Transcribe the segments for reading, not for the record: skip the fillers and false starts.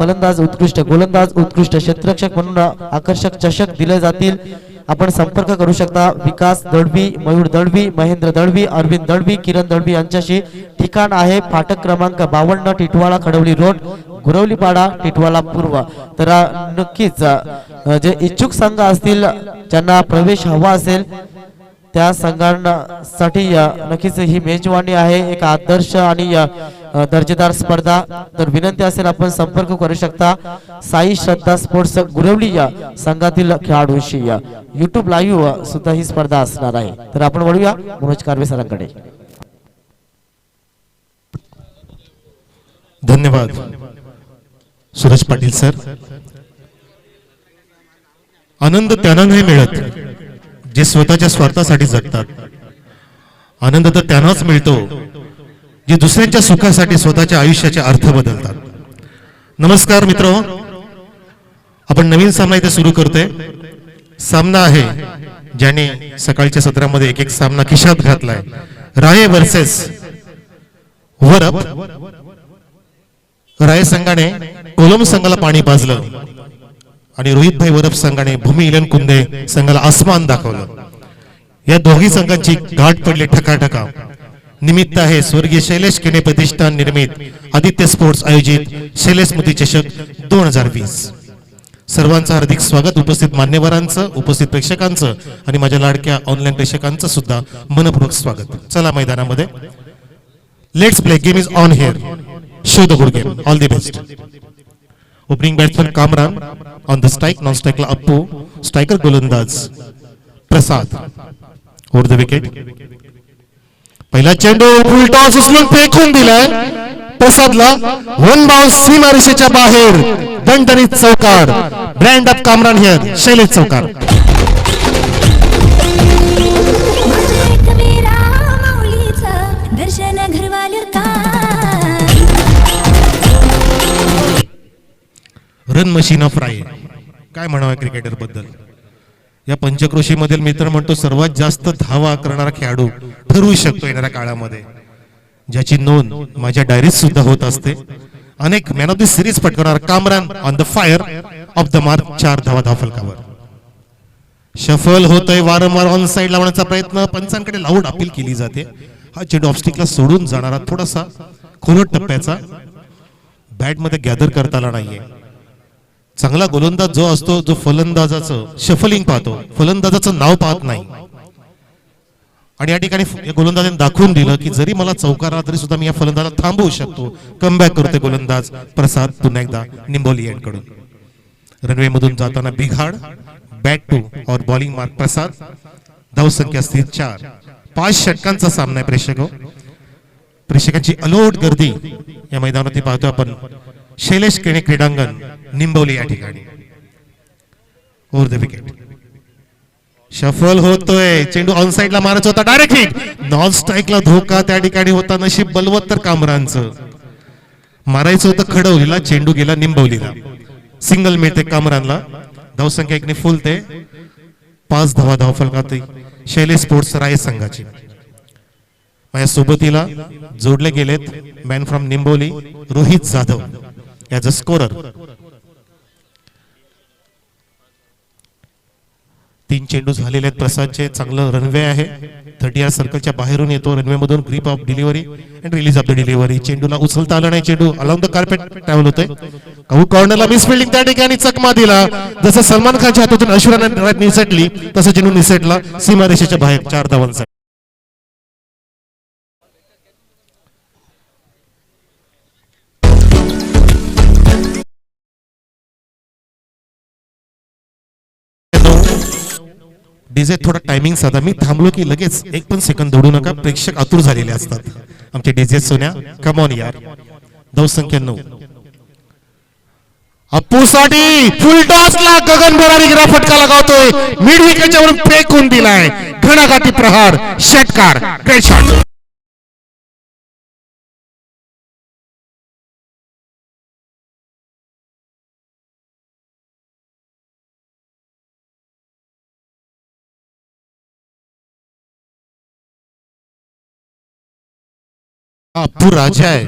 फलंदाज उत्कृष्ट गोलंदाज उत्कृष्ट क्षेत्ररक्षक म्हणून आकर्षक चषक दिले जातील। आपण संपर्क करू शकता विकास दळवी, मयूर दळवी, महेंद्र दळवी, अरविंद दळवी, किरण दळवी यांच्याशी। ठिकाण आहे फाटक क्रमांक 52 टिटवाळा खडवली रोड, गुरवलीपाडा टिटवाळा पूर्व। तर नक्कीच जे इच्छुक संघ असतील ज्यांना प्रवेश हवा असेल त्या संघांसाठी नक्कीच ही मेजवानी आहे, एक आदर्श आणि दर्जेदार स्पर्धा। तर विनंती असेल आपण संपर्क करू शकता साई श्रद्धा स्पोर्ट्स गुरवली या संघातील खेळाडूंशी। YouTube लाईव्ह सुद्धा ही स्पर्धा असणार आहे। तर आपण वळूया मनोज कारवे सरांकडे। धन्यवाद सूरज पाटील सर। आनंद त्यांना नाही मिळत जे स्वतःच्या स्वार्थासाठी जगतात, आनंद तर त्यांनाच मिळतो जे दुसऱ्यांच्या सुखासाठी स्वतःच्या आयुष्याचे अर्थ बदलतात। नमस्कार मित्र, आपण नवीन सामना इथे सुरू करतोय। सामना आहे ज्याने सकाळच्या सत्रामध्ये एक सामना खिशात घातलाय, राये वर्सेस वरप। राये संघाने कोलम संघाला पाणी पाजलं आणि रोहितभाई वरप संघाने भूमी इलन कुंदे संघाला आसमान दाखवलं। या दोघी संघांची गाठ पडली ठकाठका। निमित्त आहे स्वर्गीय शैलेश केने प्रतिष्ठान निर्मित आदित्य स्पोर्ट्स आयोजित शैलेश स्मृती चषक 2020। सर्वांचं हार्दिक स्वागत, उपस्थित मान्यवरांचं, उपस्थित प्रेक्षकांचं आणि माझ्या लाडक्या ऑनलाईन प्रेक्षकांचं सुद्धा मनपूर्वक स्वागत। चला मैदानामध्ये, let's play, game is on here, show the good game, all the best. Opening batsman Kamran, on the strike, non स्ट्राइकला अप्पू, स्ट्रायकर गोलंदाज प्रसाद, ओव्हर द विकेट। पहिला चेंडू फुल टॉस उचलून फेकून दिलाय प्रसादला, वन बाउंस सीमारेषेच्या बाहेर, दणदणीत चौकार, brand up Kamran here, Shailesh चौकार। रन मशीन ऑफ राय, काय म्हणावं क्रिकेटर बद्दल। या पंचक्रोशी मधील मित्र म्हणतो सर्वात जास्त धावा करणारा खेळाडू ठरवू शकतो येणाऱ्या काळामध्ये, ज्याची नोंद माझ्या डायरीत सुद्धा होत असते। अनेक मॅन ऑफ द सिरीज पटकवणारा Kamran on the fire, off the mark, 4 धावा धावफलकावर। शफल होतोय वारंवार, ऑन साइड लावण्याचा प्रयत्न, पंचांकडे लाऊड अपील केली जाते। हा चेंडू ऑफस्टिकला सोडून जाणारा, थोडासा खोलट टप्प्याचा, बॅट मध्ये गॅदर करता आला नाहीये। चांगला गोलंदाज जो असतो, जो फलंदाजाचं शफलिंग पाहतो, फलंदाजाचं नाव पाहत नाही। आणि या ठिकाणी गोलंदाजाने दाखवून दिलं की जरी मला चौकार आला तरी सुद्धा मी या फलंदाजाला थांबवू शकतो। कमबॅक करते गोलंदाज प्रसाद पुन्हा एकदा निंबोली यांकडून। रनवे मधून जाताना बिघाड, बॅट टू और बॉलिंग मार्क प्रसाद, धावसंख्या स्थिर 4। 5 षटकांचा सामना आहे प्रेक्षकांची अलोट गर्दी या मैदानात पाहतो आपण। शैलेश केणे क्रीडांगण निंबवली या ठिकाणी, ओव्हर द विकेट। शफल होतोय, चेंडू ऑन साइडला मारायचा होता, डायरेक्ट हिट, नॉन स्ट्राइकला धोका त्या ठिकाणी होता। नशीब बलवत्तर कामरांचं, मारायचं होतं खडवलीला, चेंडू गेला निंबवलीला। सिंगल मिळते कामरानला, धावसंख्या 1 ने फुलते। 5 धावा धावफलकात शैलेश स्पोर्ट्स राय संघाची। माझ्या सोबतीला जोडले गेलेत man from Nimboli Rohit Jadhav as a scorer. 3 चेंडू झालेले आहेत प्रसादचे, चांगलं रनवे आहे। 30 सर्कलच्या बाहेरून येतो, रनवे मधून grip of delivery and release of the delivery. चेंडूला उचलता आलं नाही, चेंडू अलॉंग द कार्पेट ट्रॅव्हल होतोय। कहू कॉर्नरला मिस फिल्डिंग, त्या ठिकाणी चकमा दिला। जसं सलमान खानच्या हातातून ऐश्वर्या निसटली तसं चेंडू निसटला सीमारेषेच्या बाहेर, 4 धावांचा। डीजे थोडा टायमिंग साधा, मी थांबलो की लगेच 1 पण सेकंद दौडू नका, प्रेक्षक आतुर झालेले असतात आमचे डीजे सोन्या। कम ऑन यार, धावसंख्या 9। अप्पू साठी फुल टॉसला गगन भरारी फटका लगावतोय, मिड विकेटच्या वरून फेकून दिलाय, घणाघाती प्रहार, षटकार, ग्रेट शॉट। अप्पू राजा आहे,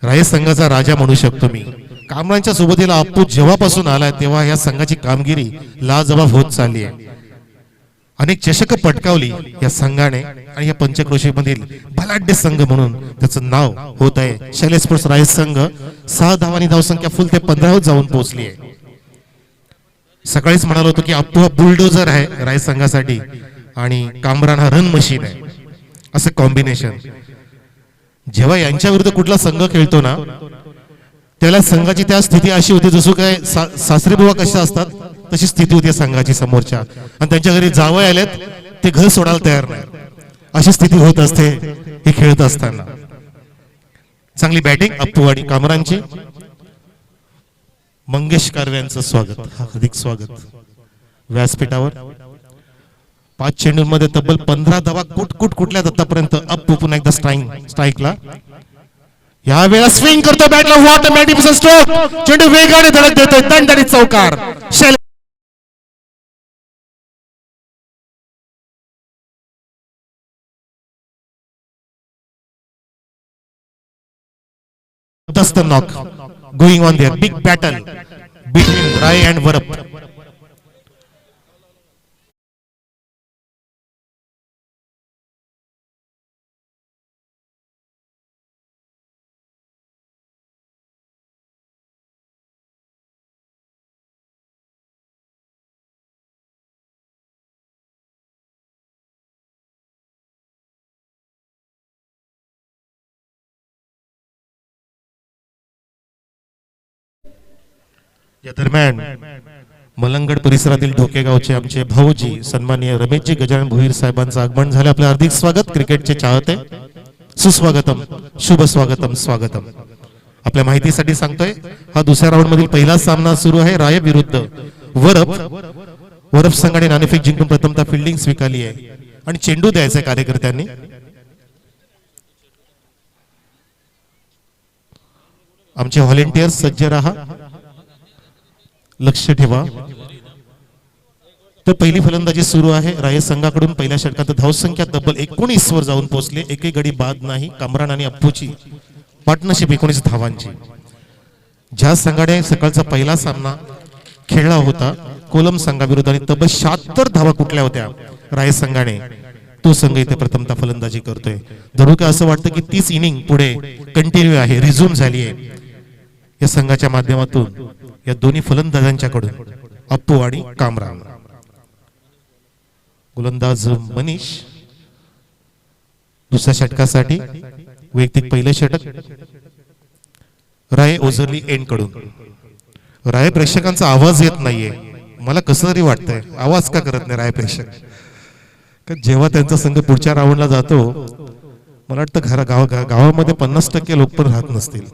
राय संघाचा राजा म्हणू शकतो मी। कामरांच्या सोबतीला अप्पू जेव्हापासून आलाय तेव्हा या संघाची कामगिरी लाजवाब होत चालली आहे. अनेक चषक पटकावली या संघाने आणि या पंचक्रोशीमधील बलाढ्य संघ म्हणून त्याचं नाव होत आहे. शैलेश स्पोर्ट्स राय संघ 6 धावांनी धावसंख्या फुल ते 15 जाऊन पोहोचली आहे. सकाळीच म्हणालो होतो की अप्पू हा बुलडोजर आहे राय संघासाठी आणि कामरान हा रन मशीन आहे. असं कॉम्बिनेशन जेव्हा यांच्या विरुद्ध कुठला संघ खेळतो ना त्याला संघाची त्या स्थिती अशी होती जसं काय सासरे बुवा कशा असतात तशी स्थिती होती संघाची समोरच्या आणि त्यांच्या घरी जावं आलेत ते घर सोडायला तयार नाही अशी स्थिती होत असते हे खेळत असताना. चांगली बॅटिंग अप्पू आणि कामरांची. मंगेश कारवे यांचं स्वागत हार्दिक स्वागत व्यासपीठावर. 5 चेंडूंमध्ये तब्बल 15 धावा कुठल्या आतापर्यंत. अप्पू पुन्हा एकदा स्ट्राईकला या वेळेला स्विंग करतो बॅटला. What a magnificent stroke. चेंडू वेगाने धडक देतोय दणदणीत चौकार. That's the knock going on there. Big battle between Rai and Varap. या दरम्यान मलंगड परिसरातील ढोकेगावचे आमचे भाऊजी सन्माननीय रमेशजी गजानन भोईर साहेबांचं आगमन झाले. आपलं हार्दिक स्वागत. क्रिकेटचे चाहते सुस्वागतम, शुभ स्वागतम, स्वागतम. आपल्या माहितीसाठी सांगतोय हा दुसऱ्या राऊंड मधील पहिला सामना सुरू आहे. राय विरुद्ध वरप संघाने नाणेफेक जिंकून प्रथमतः फिल्डिंग स्वीकारली आहे आणि चेंडू द्यायचा कार्यकर्त्यांनी. आमचे व्हॉलेंटियर्स सज्ज राहा, लक्ष ठेवा. तर पहिली फलंदाजी सुरू आहे. राय संघाकडून पहिल्या षटकात धावसंख्या तब्बल 19 वर जाऊन पोहोचले. एकही गडी बाद नाही. कामरान आणि अप्पूची पार्टनरशिप 19 धावांची. ज्या संघाने सकाळचा पहिला सामना खेळला होता कोलम संघाविरुद्ध आणि तब्बल 76 धावा कुठल्या होत्या राय संघाने, तो संघ इथे प्रथमतः फलंदाजी करतोय. जरूर का असं वाटतं की 30 इनिंग पुढे कंटिन्यू आहे, रिझ्यूम झाली आहे या संघाच्या माध्यमातून या दोन्ही फलंदाजांच्याकडून. अप्पू आणि कामरान. गोलंदाज मनीष दुसऱ्या षटकासाठी वैयक्तिक पहिलं षटक. राय ओझरली एंड कडून. राय प्रेक्षकांचा आवाज येत नाहीये, मला कसं तरी वाटतंय. आवाज का करत नाही राय प्रेक्षक? जेव्हा त्यांचा संघ पुढच्या राऊंडला जातो मला वाटतं गावामध्ये 50% लोक पण राहत नसतील.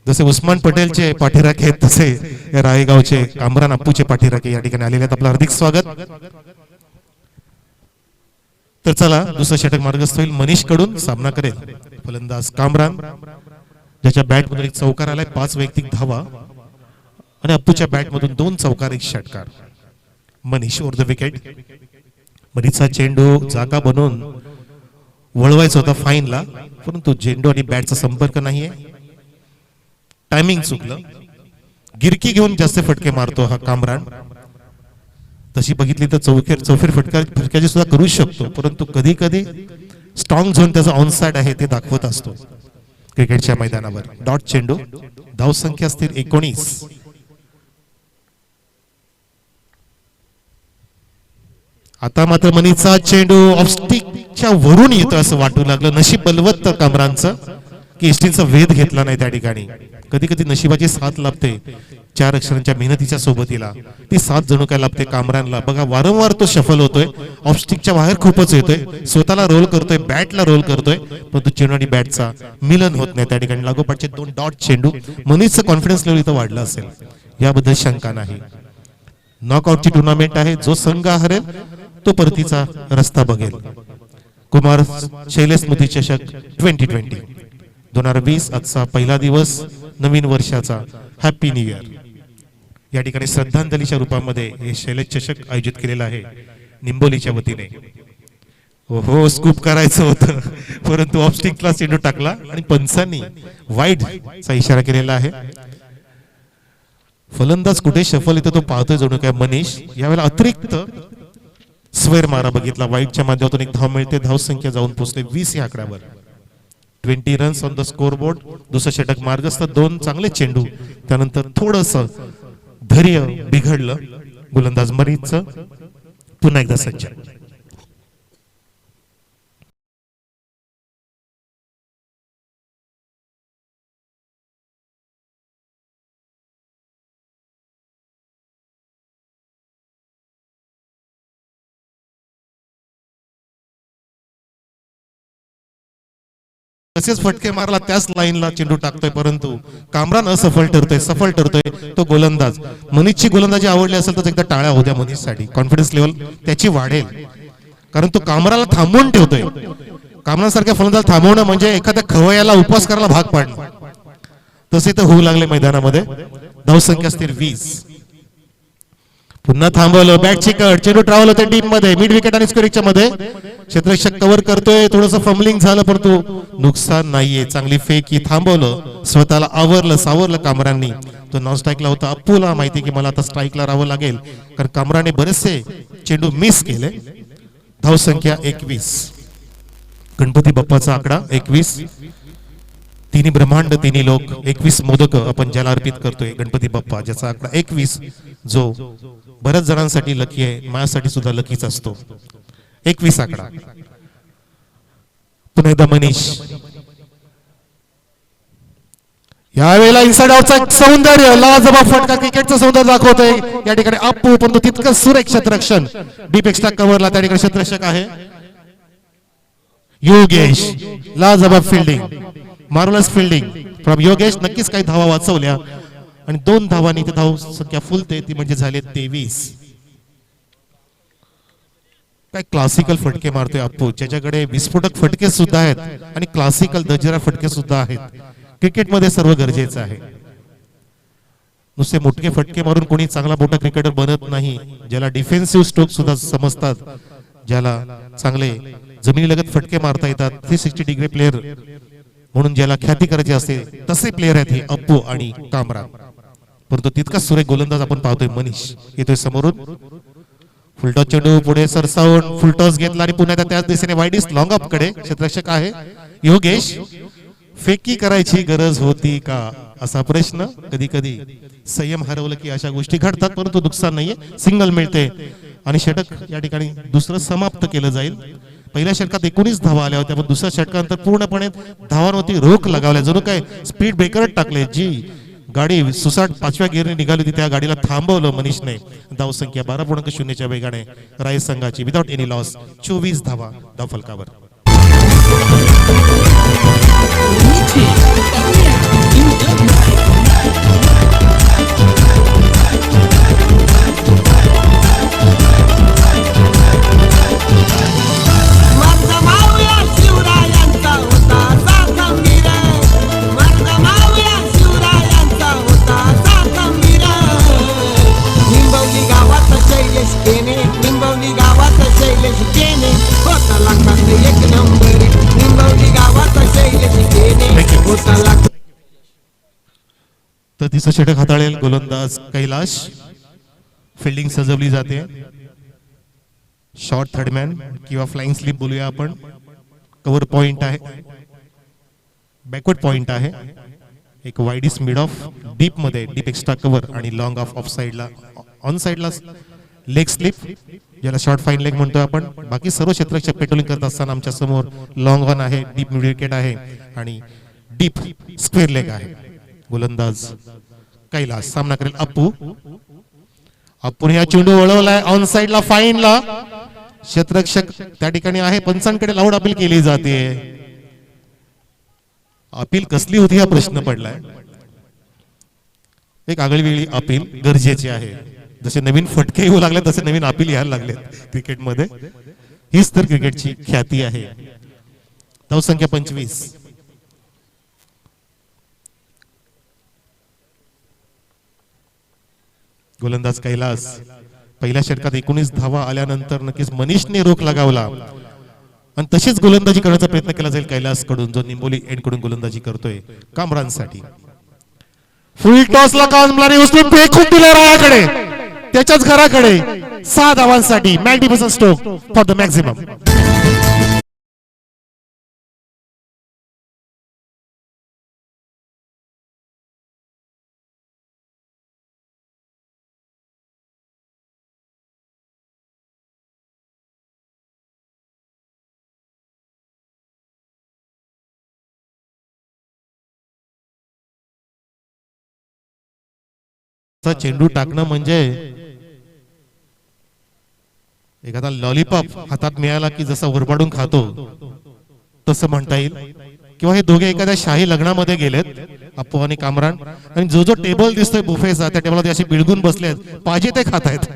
जसे उस्मान पटेलचे पाठीराखे आहेत तसे या रायगावचे कामरान अप्पूचे पाठीराखे या ठिकाणी आलेले आहेत. आपलं हार्दिक स्वागत. तर चला दुसरं षटक मार्गस्थ होईल. मनीष कडून सामना करेल फलंदाज कामरान, ज्याच्या बॅट मधून एक चौकार आलाय, 5 वैयक्तिक धावा आणि अप्पूच्या बॅट मधून 2 चौकार 1 षटकार. Manish over the wicket. मनीषचा चेंडू जागा बनवून वळवायचा होता फाईनला, परंतु चेंडू आणि बॅटचा संपर्क नाहीये. टायमिंग चुकलं. गिरकी घेऊन जास्त फटके मारतो हा कामरान. तशी बघितली तर चौफेर फटक्याची सुद्धा करू शकतो, परंतु कधी कधी स्ट्रॉंग झोन त्याचा ऑनसाइड आहे ते दाखवत असतो क्रिकेटच्या मैदानावर. डॉट चेंडू. धावसंख्या असतील 19. आता मात्र मनीचा चेंडू ऑफस्टिकच्या वरून येतो असं वाटू लागलं. नशीब बलवत्त कामरानचं की एसटीचा वेध घेतला नाही त्या ठिकाणी. कधी कधी नशिबाची साथ लाभते 4 अक्षरांच्या मेहनतीच्या सोबतीला, ती साथ जणू काय लाभते कामरानला. बघा वारंवार तो शफल होतोय, ऑफस्टिकच्या बाहेर खूपच येतोय, स्वतःला रोल करतोय, बॅटला रोल करतोय, परंतु चेंडू आणि बॅटचा मिलन होत नाही त्या ठिकाणी. लागोपाठचे 2 डॉट चेंडू. मनीषचं कॉन्फिडन्स लेवल इथं वाढलं असेल याबद्दल शंका नाही. नॉकआउटची टुर्नामेंट आहे. जो संघ हरेल तो परतीचा रस्ता बघेल. कुमार शैलेश स्मृती चषक 2020 2020 आजचा पहिला दिवस नवीन वर्षाचा. Happy new year. या ठिकाणी श्रद्धांजलीच्या रूपामध्ये हे शैलेश चषक आयोजित केलेला आहे निंबोलीच्या वतीने. हो स्कूप करायचं होतं परंतु ऑफस्टिकला चेंडू टाकला आणि पंचांनी वाईडचा इशारा केलेला आहे. फलंदाज कुठे शफल येतो तो पाहतोय जणू काय मनीष. यावेळेला अतिरिक्त स्वेर मारा बघितला, वाईटच्या माध्यमातून एक धाव मिळते. धाव संख्या जाऊन पोहोचते 20 या आकड्यावर. 20 runs on the score board. दुसरं षटक मार्गस्थ, 2 चांगले चेंडू. त्यानंतर थोडस धैर्य बिघडलं गोलंदाज मनीषचं. पुन्हा एकदा सज्ज. तसेच फटके मारला त्याच लाईनला चेंडू टाकतोय, परंतु कामरान असफल ठरतोय. सफल ठरतोय तो गोलंदाज. मनीषची गोलंदाजी आवडली असेल तर एकदा टाळ्या होत्या मनीषसाठी. कॉन्फिडन्स लेवल त्याची वाढेल, कारण तो कामराला थांबवून ठेवतोय. कामरासारख्या फलंदाज थांबवणं म्हणजे एखाद्या खवय्याला उपवास करायला भाग पाडणं. तसे तर होऊ लागले मैदानामध्ये. धावसंख्या स्थिर 20. पुन्हा थांबवलं, बॅट चिकट, चेंडू ट्रॅव्हल होते डीप मध्ये, मिड विकेट आणि स्क्वेअरच्या मध्ये. क्षेत्ररक्षक कव्हर करतोय, थोडंसं फंबलिंग झालं परंतु नुकसान नाहीये. चांगली फेकी, थांबवलं, स्वतःला आवरलं, सावरलं कामरांनी. तो नॉन स्ट्राईकला होता. अप्पूला माहिती की मला आता स्ट्राईकला राहावं लागेल, कारण कामराने बरेचसे चेंडू मिस केले. धावसंख्या 21. गणपती बाप्पाचा आकडा 21. तिन्ही ब्रह्मांड, तिन्ही लोक, 21 मोदक आपण ज्याला अर्पित करतोय गणपती बाप्पा, ज्याचा आकडा 21, जो बऱ्याच जणांसाठी लकी आहे, माझ्यासाठी सुद्धा लकीच असतो. 21 आकडा. पुन्हा एकदा मनीष. यावेळेला इनसाइड आउटचा सौंदर्य, लाजबाब फटका, क्रिकेटचं सौंदर्य दाखवतोय या ठिकाणी अप्पू. पण तितकं सुरेख क्षेत्ररक्षण डीप एक्स्ट्रा कव्हरला त्या ठिकाणी क्षेत्ररक्षक आहे योगेश. लाजबाब fielding, marvellous fielding from Yogesh. नक्कीच काही धावा वाचवल्या आणि 2 धावांनी ते धाव संख्या फुलते, ती म्हणजे झाले 23. काय क्लासिकल फटके मारतोय अप्पू, ज्याच्याकडे विस्फोटक फटके सुद्धा आहेत आणि क्लासिकल दर्जेदार फटके सुद्धा आहेत. क्रिकेटमध्ये सर्व गरजेचं आहे. नुसते मोठे फटके मारून कोणी चांगला मोठा क्रिकेटर बनत नाही. ज्याला डिफेन्सिव्ह स्ट्रोक सुद्धा समजतात, ज्याला चांगले जमिनीलगत फटके मारता येतात, 360 डिग्री प्लेअर म्हणून ज्याला ख्याती करायची असते, तसे प्लेअर आहेत हे अप्पू आणि कामरा. परंतु तितकाच सुरेख गोलंदाज आपण पाहतोय मनीष. येतोय समोरून, फुलटॉस चेंडू पुढे सरसावून फुलटॉस घेतला आणि पुन्हा त्याच दिशेने वाईडिस लॉंग अप कडे. क्षेत्ररक्षक आहे योगेश. फेकी करायची गरज होती का असा प्रश्न. कधी कधी संयम हरवलं की अशा गोष्टी घडतात, परंतु नुकसान नाहीये. सिंगल मिळते आणि षटक या ठिकाणी दुसरं समाप्त केलं जाईल. पहिल्या षटकात 19 धावा आल्या होत्या, पण दुसऱ्या षटकानंतर पूर्णपणे धावांवरती रोख लगावल्या. जणू काय स्पीड ब्रेकर टाकले. जी गाडी सुसाट 5व्या गिअरने निघाली होती त्या गाडीला थांबवलं मनीषने. धावसंख्या 12.0 वेगाने राय संघाची विदाउट एनी लॉस 24 धावा धावफलकावर. तर तिसरं षटक हाताळेल गोलंदाज कैलाश. फिल्डिंग सजवली जाते. शॉर्ट थर्डमॅन किंवा फ्लाइंग स्लिप बोलूया आपण. कव्हर पॉइंट आहे, बॅकवर्ड पॉइंट आहे. एक वाईडिस मिड ऑफ, डीप मध्ये डीप एक्स्ट्रा कव्हर आणि लॉंग ऑफ ऑफ साइडला, ऑन साइडला लेग स्लिप, ज्याला शॉर्ट फाईन लेग म्हणतो आपण. बाकी सर्व क्षेत्ररक्षक पेट्रोलिंग करत असताना आमच्या समोर लॉंग ऑन आहे, डीप मिड विकेट आहे आणि डीप स्क्वेअर लेग आहे. गोलंदाज कैलास. सामना करेल अप्पू. अप्पूने हा चेंडू वळवलाय ऑन साइडला, फाईनला. क्षेत्ररक्षक त्या ठिकाणी आहे. पंचांकडे लाऊड अपील केली जाते. अपील कसली होती हा प्रश्न पडलाय. एक आगळी वेगळी अपील गरजेची आहे. जसे नवीन फटके येऊ लागले तसे नवीन अपील यायला लागले क्रिकेटमध्ये. हीच तर क्रिकेटची ख्याती आहे. धावसंख्या 25. गोलंदाज कैलास. पहिल्या षटकात 19 धावा आल्यानंतर नक्कीच मनीषने रोख लगावला आणि तशीच गोलंदाजी करण्याचा प्रयत्न केला जाईल कैलास कडून, जो निंबोली एंड कडून गोलंदाजी करतोय कामरांसाठी. फुल टॉसला कामराने उचलून फेकून दिले रायाकडे, त्याच्याच घराकडे. 6 धावांसाठी magnificent stroke for the maximum. चेंडू टाकणं म्हणजे एखादा लॉलीपॉप हातात मिळाला की जसा उरबाडून खातो तसं म्हणता येईल. किंवा हे दोघे एखाद्या शाही लग्नामध्ये गेलेत, अप्पू आणि कामरान, आणि जो जो टेबल दिसतोय बुफेचा त्या टेबलवर असे बिळगून बसलेत, पाहिजे ते खात आहेत.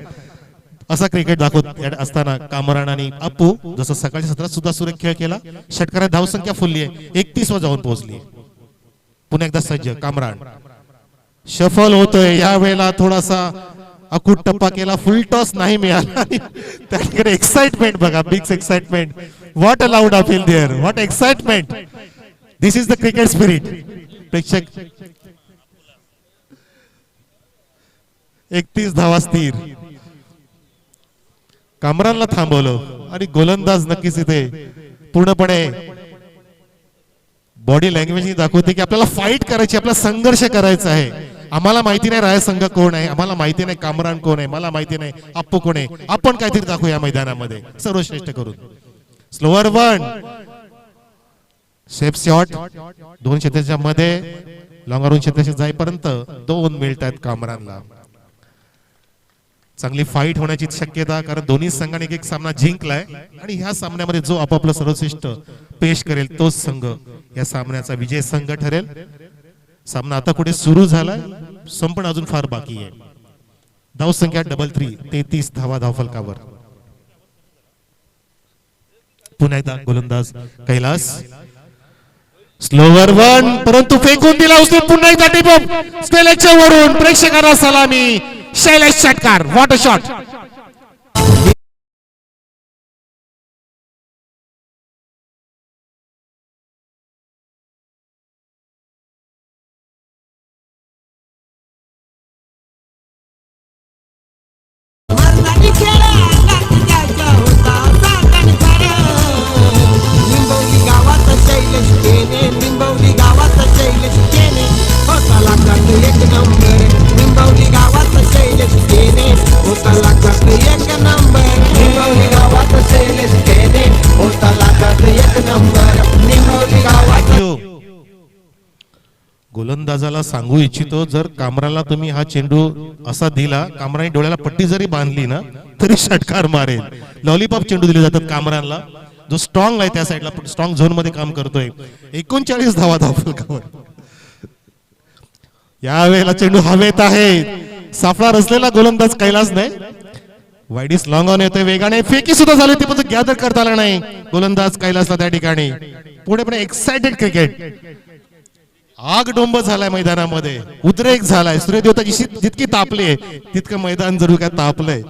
असा क्रिकेट दाखवत असताना कामरान आणि अप्पू जसं सकाळच्या सत्रात सुद्धा सुरेख खेळ केला. षटकारात धावसंख्या फुलली आहे, 31 वर जाऊन पोहोचली. पुन्हा एकदा सज्ज कामरान शफल होतोय. या वेळेला थोडासा अकूट टप्पा केला, फुल टॉस नाही मिळाला. त्या ठिकाणी एक्साइटमेंट बघा, big excitement. What a loud appeal there, what excitement. This is the cricket spirit. प्रेक्षक 31 धावा स्थिर. कामरानला थांबवलं आणि गोलंदाज नक्कीच इथे पूर्णपणे बॉडी लँग्वेज दाखवते की आपल्याला फाईट करायची, आपल्याला संघर्ष करायचा आहे. आम्हाला माहिती नाही राय संघ कोण आहे, आम्हाला माहिती नाही कामरान कोण आहे, मला माहिती नाही अप्पू कोण आहे. आपण काहीतरी दाखवू या मैदानामध्ये सर्वश्रेष्ठ करून. स्लोअर वन शेप शॉट 2 क्षेत्राच्या मध्ये, लॉंगारून क्षेत्राशी जाईपर्यंत 2 मिळतात कामरानला. चांगली फाईट होण्याची शक्यता, कारण दोन्ही संघाने एक सामना जिंकलाय आणि ह्या सामन्यामध्ये जो आपापलं सर्वश्रेष्ठ पेश करेल तोच संघ या सामन्याचा विजय संघ ठरेल. सामना आता कुठे सुरू झालाय, संपण अजून फार बाकी आहे. धावसंख्या 3-3, 33 धावा धावफलकावर. पुन्हा एकदा गोलंदाज कैलास. स्लोवर वन, परंतु फेकून दिला उचलून. पुन्हा एकदा टिपअप स्टेलेजच्या वरून प्रेक्षकांना सलामी. शैलेश षटकार, व्हॉट अ शॉट. गोलंदाजाला सांगू इच्छितो, जर कामराला तुम्ही हा चेंडू असा दिला, कामराने डोळ्याला पट्टी जरी बांधली ना तरी षटकार मारेल. लॉलीपॉप चेंडू दिले जातात कामरानला, जो स्ट्रॉंग आहे त्या साईडला, स्ट्रॉंग झोन मध्ये काम करतोय. 39 धावा धावफलकावर. यावेळेला चेंडू हवेत आहे. सापळा रचलेला गोलंदाज कैलास नाही. वाईडीस लॉंग ऑन येतोय वेगाने, फेकी सुद्धा झाली ती पण गॅदर करता आला नाही गोलंदाज कैलासला त्या ठिकाणी. पुढे पण एक्साइटेड क्रिकेट. आग डोंब झालाय मैदानामध्ये, उद्रेक झालाय. सूर्यदेवताची जितकी तापली तितकं मैदान जरूर काय तापलंय.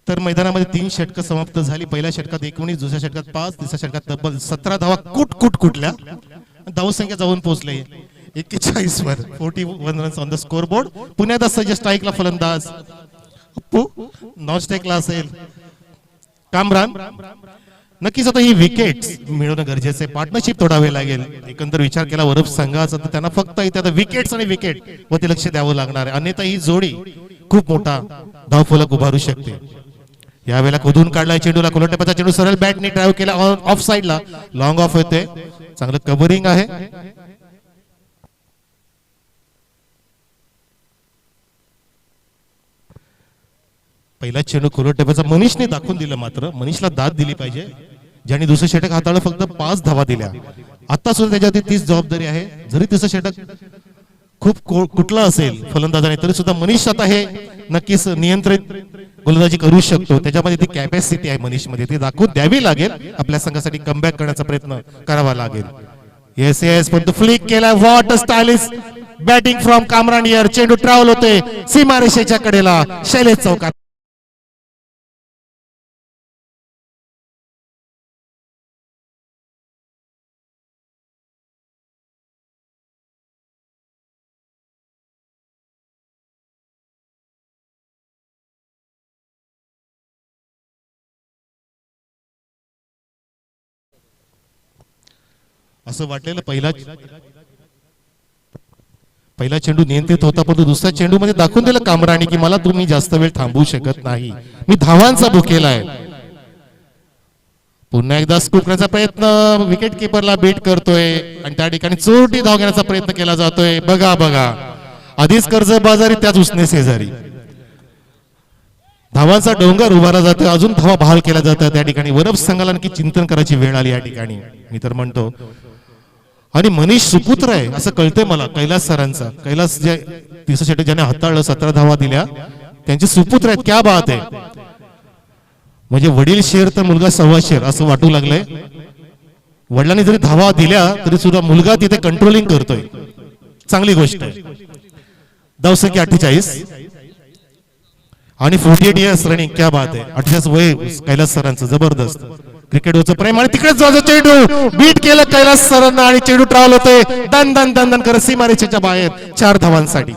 तर मैदानामध्ये 3 षटकं समाप्त झाली. पहिल्या षटकात 19, दुसऱ्या षटकात 5, तिसऱ्या षटकात तब्बल 17 धावा कुटल्या. धावसंख्या जाऊन पोहोचले 41 वर 41 runs on the score board. पुण्यात सज्ज स्ट्राईकला फलंदाज अप्पू, नॉन स्ट्राईकला असेल कामरान. नक्कीच आता ही विकेट मिळवणं गरजेचं आहे, पार्टनरशिप तोडावे लागेल. एकंदर विचार केला वरफ संघाचा तर त्यांना फक्त इथे आता विकेट्स आणि विकेट वरती लक्ष द्यावं लागणार आहे, अन्यथा ही जोडी खूप मोठा धावफलक उभारू शकते. यावेळेला खोदून काढलाय चेंडूला, कोलटप्पाचा चेंडू सरळ बॅटने ड्राईव्ह केला ऑफ साइडला, लॉंग ऑफ होते, चांगलं कव्हरिंग आहे. पहिला चेंडू कोलटप्पाचा मनीषने दाखवून दिलं, मात्र मनीषला दाद दिली पाहिजे, ज्याने दुसरं षटक हाताळलं, फक्त 5 धावा दिल्या. आता सुद्धा त्याच्यावरती 30 जबाबदारी आहे. जरी तिसरं षटक खूप कुठला असेल फलंदाजाने तरी सुद्धा मनीष आता हे नक्कीच नियंत्रित गोलंदाजी करू शकतो. त्याच्यामध्ये ती कॅपॅसिटी आहे मनीष मध्ये, ती दाखवून द्यावी लागेल. आपल्या संघासाठी कमबॅक करण्याचा प्रयत्न करावा लागेल. येस येस, पण तो फ्लिक केला. What a stylish batting from Kamran here. चेंडू ट्रॅव्हल होते सीमारेषेच्या कडेला, शैलेश चौकात. असं वाटलेलं पहिला चेंडू नियंत्रित होता, परंतु दुसऱ्या चेंडू मध्ये दाखवून दिलं कामराने की मला तुम्ही जास्त वेळ थांबवू शकत नाही, मी धावांचा भुकेला आहे. पुन्हा एकदा स्कूप करण्याचा प्रयत्न, विकेट किपरला बीट करतोय आणि त्या ठिकाणी चोरटी धाव घेण्याचा प्रयत्न केला जातोय. बघा बघा, आधीच कर्ज बाजारी, त्याच उसने शेजारी. धावांचा डोंगर उभारला जातोय, अजून धावा बहाल केला जातं. त्या ठिकाणी वरफ संघाला नक्की चिंतन करायची वेळ आली या ठिकाणी, मी तर म्हणतो. आणि मनीष सुपुत्र आहे असं कळतंय मला कैलास सरांचा. कैलास जे तिसरं षटक ज्याने हाताळलं, 17 धावा दिल्या, त्यांचे सुपुत्र आहेत. क्या बात आहे. म्हणजे वडील शेर तर मुलगा सव्वा शेर असं वाटू लागलंय. वडिलांनी जरी धावा दिल्या तरी सुद्धा मुलगा तिथे कंट्रोलिंग करतोय, चांगली गोष्ट आहे. धावसंख्या 48 आणि 48 इयर्स रनिंग. क्या बात आहे. 48 वय कैलास सरांचं, जबरदस्त. क्रिकेटवरचं प्रेम. आणि तिकडेच जो चेंडू बीट केलं कैलास सरांना आणि चेंडू ट्रॅव्हल होतोय दन दन दन दन करत सीमारेषेच्या बाहेर 4 धावांसाठी.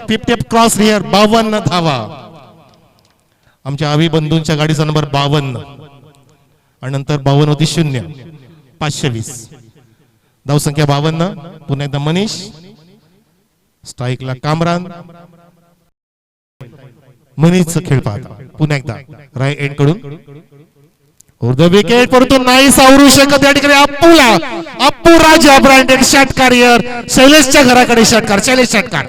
Fifty cross here. 52 धावा. आमच्या आवी बंधूंच्या गाडीचा नंबर 52 आणि नंतर 52 होती 0. 520. धावसंख्या 52. पुन्हा एकदा मनीष, स्ट्राईकला कामरान. मनीषचा खेळ पाहता पुन्हा एकदा राय एंड कडून विकेट, परंतु नाही सावरू शकत या ठिकाणी अप्पूला. अप्पू राजा ब्रँडेड षटकार हिअर. शैलेशच्या घराकडे षटकार, शैलेश षटकार.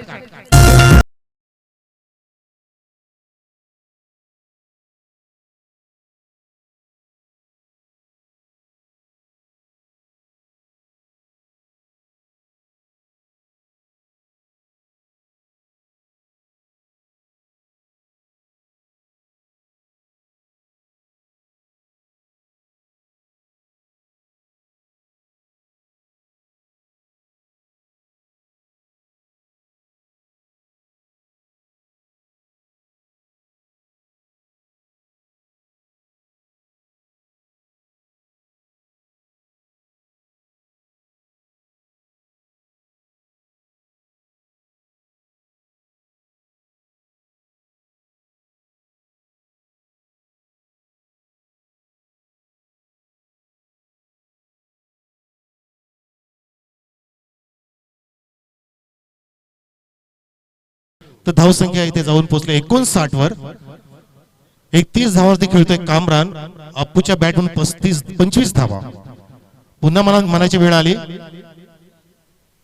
तर धावसंख्या इथे जाऊन पोहोचले 59 वर. 31 धावावरती खेळतोय कामरान. अप्पूच्या बॅटवरून 25 धावा. पुन्हा मला म्हणायची वेळ आली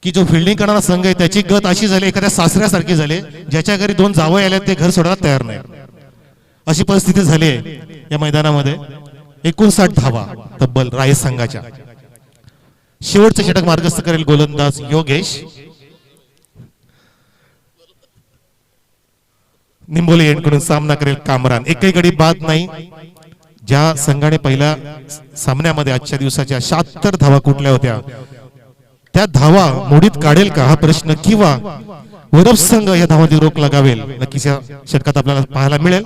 की जो फिल्डिंग करणारा संघ आहे त्याची गत अशी झाली, एखाद्या सासऱ्यासारखी झाली, ज्याच्या घरी 2 जावई आल्या ते घर सोडायला तयार नाही, अशी परिस्थिती झाली आहे या मैदानामध्ये. 59 धावा तब्बल राय संघाच्या. शेवटचं षटक मार्गस्थ करेल गोलंदाज योगेश. निंबोली यांकडून सामना करेल कामरान. एकही गडी बाद नाही. ज्या संघाने पहिल्या सामन्यामध्ये आजच्या दिवसाच्या 76 धावा कुठल्या होत्या, त्या धावा मोडीत काढेल का हा प्रश्न, किंवा वरप संघ या धावांची रोख लगावेल नक्कीच या षटकात आपल्याला पाहायला मिळेल.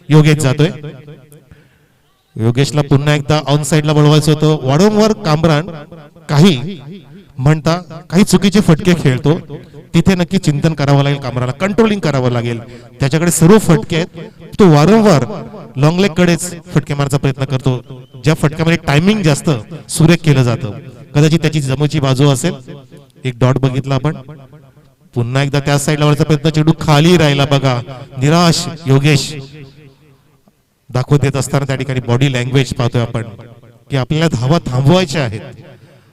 योगेश जातोय. योगेशला पुन्हा एकदा ऑन साइडला वळवायचं होतं. वारंवार कामरान काही चुकीचे फटके खेळतो. तिथे नक्की चिंतन करावं लागेल, कामराला कंट्रोलिंग करावं लागेल. त्याच्याकडे सर्व फटके आहेत, तो वारंवार लॉंग लेग कडेच फटके मारण्याचा प्रयत्न करतो. ज्या फटक्यामध्ये टायमिंग जास्त सुरेख केलं जातं, कदाचित त्याची जमूची बाजू असेल. एक डॉट बघितला आपण. पुन्हा एकदा त्या साईडला वळचा प्रयत्न, चेंडू खाली राहिला बघा. निराश योगेश दाखवत देत असताना त्या ठिकाणी बॉडी लँग्वेज पाहतोय आपण की आपल्याला धावा थांबवायच्या आहेत.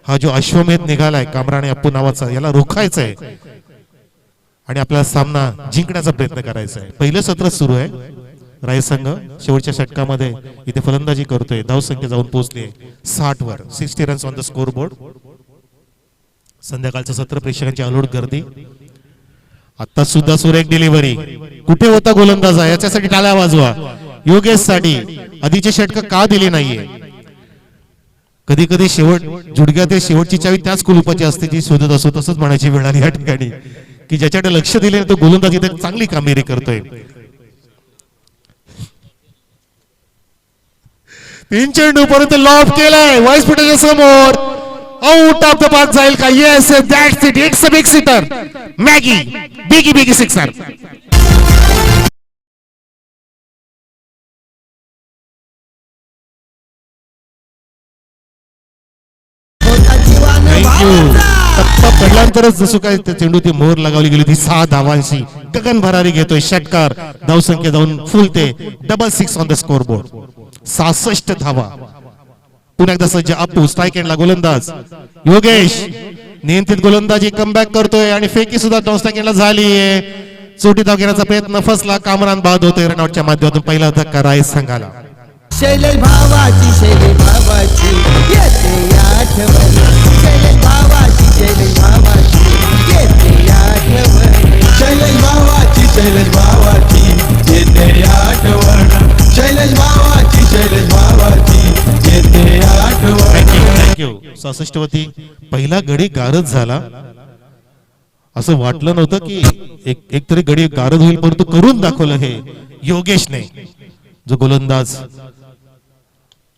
हा जो अश्वमेध निघालाय कामराने अप्पू नावाचा, याला रोखायचा आहे आणि आपल्याला सामना जिंकण्याचा प्रयत्न करायचा आहे. पहिलं सत्र सुरू आहे. राय संघ शेवटच्या षटकामध्ये इथे फलंदाजी करतोय. धावसंख्या जाऊन पोहोचली 60 वर. 60 runs on the score board. संध्याकाळचं सत्र प्रेक्षकांची अलोट गर्दी. आता सुद्धा सुरेख डिलिव्हरी. कुठे होता गोलंदाज याच्यासाठी टाळ्या वाजवा. योगेश साठी आधीचे षटक का दिले नाहीये. कधी कधी शेवट जुडग्या ते शेवटची चावी त्याच कुलुपाची असते जी शोधत असो, तसंच म्हणायची वेळ आली या ठिकाणी की ज्याच्याकडे लक्ष दिले तो गोलंदाज इथे चांगली कामगिरी करतोय. 3 चेंडू पर्यंत लॉब केलाय वाईस फुटाच्या समोर. आउट ऑफ द पार्क जाईल का? Yes, that's it. It's a big sitter. Maggi biggie sixer. टप्पा पडल्यानंतरच जसं काय त्या चेंडू ती मोहर लगावली गेली ती 6 धावांशी गगन भरारी घेतोय षटकार. धावसंख्या जाऊन फुलते 66 ऑन द स्कोर बोर्ड. 66 धावा. पुन्हा एकदा सज्ज अप्पू. स्ट्राईक एंडला गोलंदाज योगेश नियंत्रित गोलंदाजी कमबॅक करतोय आणि फेकी सुद्धा डाऊन स्ट्राईक एंडला झालीये. चोटी धाव घेण्याचा प्रयत्न फसला. कामरान बाद होतोय रनआउटच्या माध्यमातून. पहिला धक्का राय संघाला. शैलेश भावाची येते आठवण. शैलेश भावाची येते आठवण. शैलेश भावाची येते आठवण. शैलेश भावाची येते आठवण. थँक्यू. 66 वरती पहिला गडी गारद झाला. असं वाटलं नव्हतं की एक तरी गडी गारद होईल, परंतु करून दाखवलं हे योगेशने. जो गोलंदाज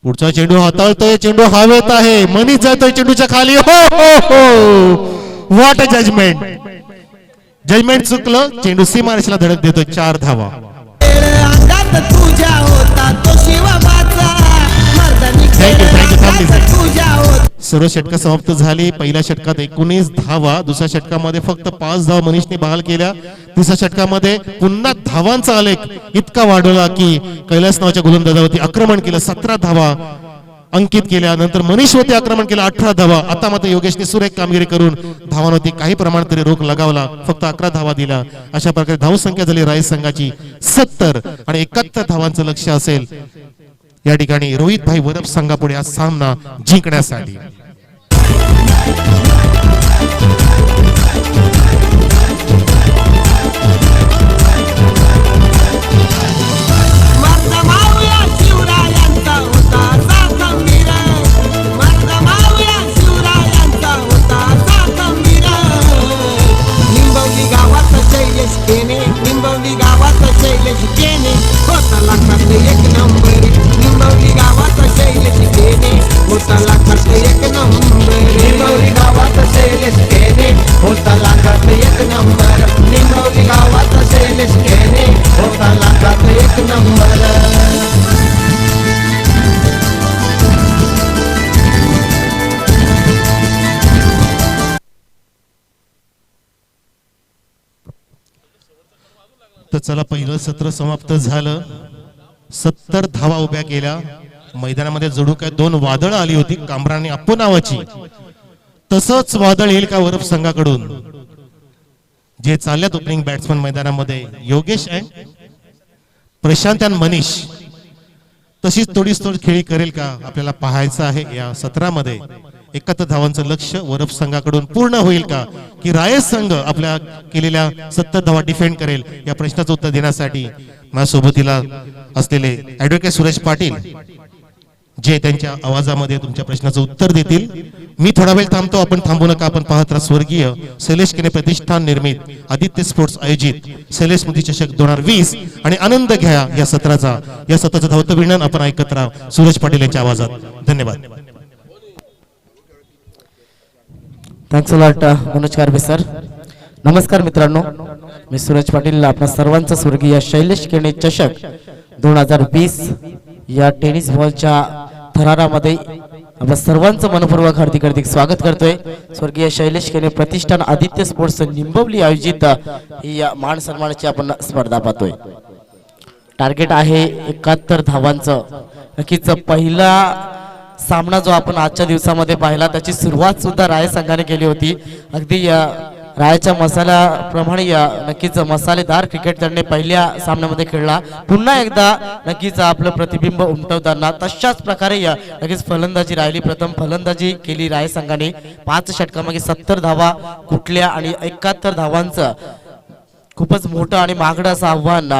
पुढचा चेंडू हाताळतोय. चेंडू हवेत आहे. मनीष जातोय चेंडूच्या खाली. हो हो हो, व्हॉट अ जजमेंट. जजमेंट चुकलं. चेंडू सीमारेषेला धडक देतोय. 4 धावा. अंगात तुझ्या होता तो शिवाबाचा. मर्दानी तुझ्या होता. सर्व षटकं समाप्त झाली. पहिल्या षटकात 19 धावा. दुसऱ्या षटकामध्ये फक्त 5 धावा मनीषने बहाल केल्या. तिसऱ्या षटकामध्ये पुन्हा धावांचा आलेख इतका वाढवला की कैलास नावाच्या गोलंदाजावरती आक्रमण केलं. 17 धावा अंकित केल्या. नंतर मनीषवरती आक्रमण केलं. 18 धावा. आता मात्र योगेशने सुरेख कामगिरी करून धावांवरती काही प्रमाणात तरी रोख लगावला. फक्त 11 धावा दिल्या. अशा प्रकारे धावसंख्या झाली राय संघाची 70 आणि 71 धावांचं लक्ष असेल या ठिकाणी रोहित भाई वरप संघापुढे हा सामना जिंकण्यासाठी. निंबवली गावात शैलेश केने होता लाखात एक नंबर. निंबवली गावात शैलेश केने होता लाखात एक नंबर. निंबवली गावात शैलेश केने होता लाखात एक नंबर. निंबवली गावात शैलेश केने होता लाखात एक नंबर. तर चला, पहिलं सत्र समाप्त झालं. 70 धावा उभ्या केल्या. मैदानामध्ये जणू काय 2 वादळ आली होती कामराने अप्पू नावाची. तसंच वादळ येईल का वरप संघाकडून? जे चालल्यात ओपनिंग बॅट्समन मैदानामध्ये योगेश अँड प्रशांत अँड मनीष, तशीच थोडीच खेळी करेल का आपल्याला पाहायचं आहे या सत्रामध्ये. 71 धावांचं लक्ष वरप संघाकडून पूर्ण होईल का, की राय संघ आपल्या केलेल्या 70 धावा डिफेंड करेल? या प्रश्नाचं उत्तर देण्यासाठी माझ्या सोबतीला असलेले ऍडव्होकेट सुरेश पाटील जे त्यांच्या आवाजामध्ये तुमच्या प्रश्नाचं उत्तर देतील. मी थोडा वेळ थांबतो, आपण थांबू नका. आपण पाहत राहा स्वर्गीय शैलेश केने प्रतिष्ठान निर्मित आदित्य स्पोर्ट्स आयोजित शैलेश स्मृती चषक 2020 आणि आनंद घ्या या सत्राचं धावतं विणन आपण ऐकत राहा सूरज पाटील यांच्या आवाजात. धन्यवाद. Thanks a lot Manoj Karbe sir. नमस्कार मित्रांनो, मी सूरज पाटील. आपणा सर्वांचं स्वर्गीय शैलेश केने चषक 2020 या टेनिस बॉलच्या थरारामध्ये आपल्या सर्वांचं मनपूर्वक हार्दिक स्वागत करतोय. स्वर्गीय शैलेश केने प्रतिष्ठान आदित्य स्पोर्ट्स निंबवली आयोजित ही मान सन्मानाची आपण स्पर्धा पाहतोय. टार्गेट आहे 71 धावांचं. नक्कीच पहिला सामना जो आपण आजच्या दिवसामध्ये पाहिला त्याची सुरुवात सुद्धा राय संघाने केली होती. अगदी रायाच्या मसाल्याप्रमाणे नक्कीच मसालेदार क्रिकेट त्यांनी पहिल्या सामन्यामध्ये खेळला. पुन्हा एकदा नक्कीच आपलं प्रतिबिंब उमटवताना तशाच प्रकारे नक्कीच फलंदाजी राहिली. प्रथम फलंदाजी केली राय संघाने. 5 षटकामागे 70 धावा कुठल्या आणि 71 धावांचं खूपच मोठं आणि महागडं असं आव्हान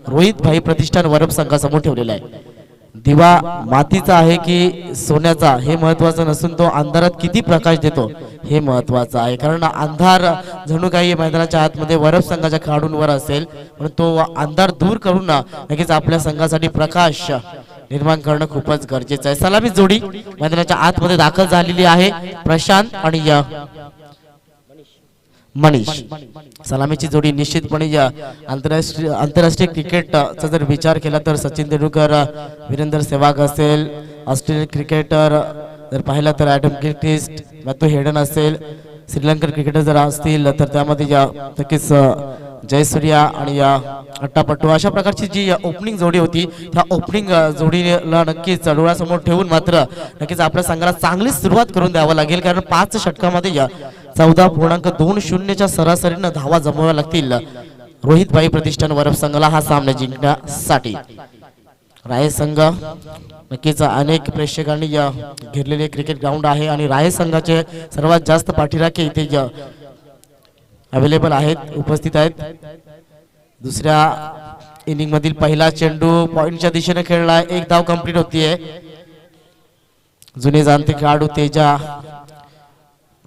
रोहित भाई प्रतिष्ठान वरप संघासमोर ठेवलेलं आहे. दिवा मातीचा आहे की सोन्याचा हे महत्वाचं नसून तो अंधारात किती प्रकाश देतो हे महत्वाचं आहे. कारण अंधार जणू काही मैदानाच्या आतमध्ये वरप संघाच्या खेळाडूंवर असेल, पण तो अंधार दूर करून नक्कीच आपल्या संघासाठी प्रकाश निर्माण करणं खूपच गरजेचं आहे. सलामी जोडी मैदानाच्या आतमध्ये दाखल झालेली आहे. प्रशांत आणि मनीष. सलामीची जोडी निश्चितपणे आंतरराष्ट्रीय क्रिकेटचा जर विचार केला तर सचिन तेंडुलकर, वीरेंद्र सेहवाग असेल, ऑस्ट्रेलियन क्रिकेटर जर पाहिला तर ॲडम गिलक्रिस्ट, मॅथ्यू हेडन असेल, श्रीलंकन क्रिकेटर जर असतील तर त्यामध्ये नक्कीच जयसूर्या आणि अट्टापट्टू अशा प्रकारची जी ओपनिंग जोडी होती त्या ओपनिंग जोडीला नक्कीच डोळ्यासमोर ठेवून मात्र नक्कीच आपल्या संघाला चांगली सुरुवात करून द्यावं लागेल. कारण 5 षटकामध्ये 14.20च्या सरासरीनं धावा जमवाव्या लागतील रोहित भाई प्रतिष्ठान वरप संघाला हा सामना जिंकण्यासाठी. राय संघ नक्कीच अनेक प्रेक्षकांनी घेरलेले क्रिकेट ग्राउंड आहे आणि राय संघाचे सर्वात जास्त पाठीराखे इथे अवेलेबल आहेत, उपस्थित आहेत. दुसऱ्या इनिंग मधील पहिला चेंडू पॉइंटच्या दिशेने खेळला. 1 धाव कंप्लीट होतीये. जुने जाणते खेळाडू तेजा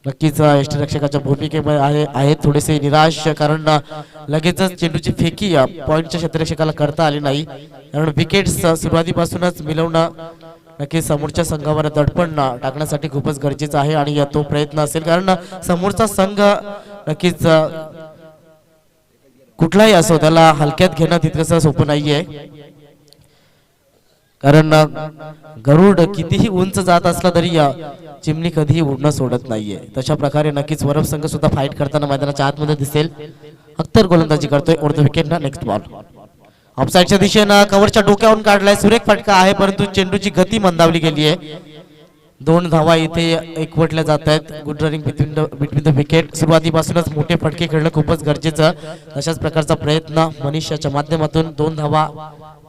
नक्कीच यष्टीरक्षकाच्या भूमिकेमध्ये आहेत थोडेसे निराश, कारण लगेचच चेंडूची फेकी पॉइंटच्या क्षेत्ररक्षकाला करता आली नाही. कारण विकेट्स सुरुवातीपासूनच मिळवणं नक्कीच समोरच्या संघावर दडपण टाकण्यासाठी खूपच गरजेचं आहे आणि तो प्रयत्न असेल. कारण समोरचा संघ नक्कीच कुठलाही असो त्याला हलक्यात घेणं तितकंसं सोपं नाहीये. कारण गरुड कितीही उंच जात असला तरी चिमणी कधीही उडणं सोडत नाहीये. तशा प्रकारे नक्कीच वरप संघ सुद्धा फाईट करताना मैदानाच्या आतमध्ये दिसेल. अख्तर गोलंदाजी करतोय. उडतो विकेट ना. नेक्स्ट बॉल ऑफसाईडच्या दिशेनं कव्हरच्या डोक्यावरून काढलाय. सुरेख फटका आहे, परंतु चेंडूची गती मंदावली गेली आहे. 2 धावा इथे एकवटल्या जात आहेत. Good running between the wicket. सुरुवातीपासूनच मोठे फटके खेळणं खूपच गरजेचं. अशाच प्रकारचा प्रयत्न मनीषाच्या माध्यमातून 2 धावा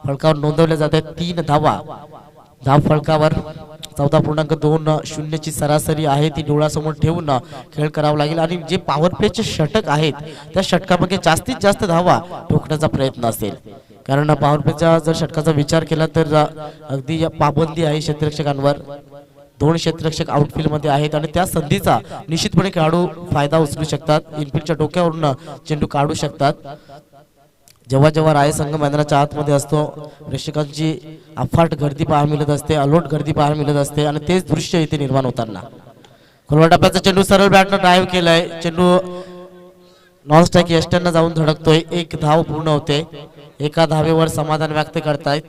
फळकावर नोंदवल्या जात आहेत. 3 धावा धाव फळकावर 14.20ची सरासरी आहे ती डोळ्यासमोर ठेवून खेळ करावा लागेल आणि जे पॉवर प्लेचे षटक आहेत त्या षटकामध्ये जास्तीत जास्त धावा ठोकण्याचा प्रयत्न असेल. कारण पॉवर प्लेच्या जर षटकाचा विचार केला तर अगदी पाबंदी आहे क्षेत्ररक्षकांवर. 2 क्षेत्ररक्षक आउटफील्ड मध्ये आहेत आणि त्या संधीचा निश्चितपणे खेळाडू फायदा उचलू शकतात. इनफील्डच्या डोक्यावरून चेंडू काढू शकतात. जेव्हा जेव्हा राय संघ मैदानाच्या आतमध्ये असतो प्रेक्षकांची अफाट गर्दी पाहायला मिळत असते, अलोट गर्दी पाहायला मिळत असते आणि तेच दृश्य इथे निर्माण होताना. खोलवा टप्प्याचा चेंडू सरळ बॅटनं ड्राईव्ह केलाय. चेंडू नॉन स्ट्राईक यष्ट्यांना जाऊन धडकतोय. 1 धाव पूर्ण होते. एका धावेवर समाधान व्यक्त करतायत.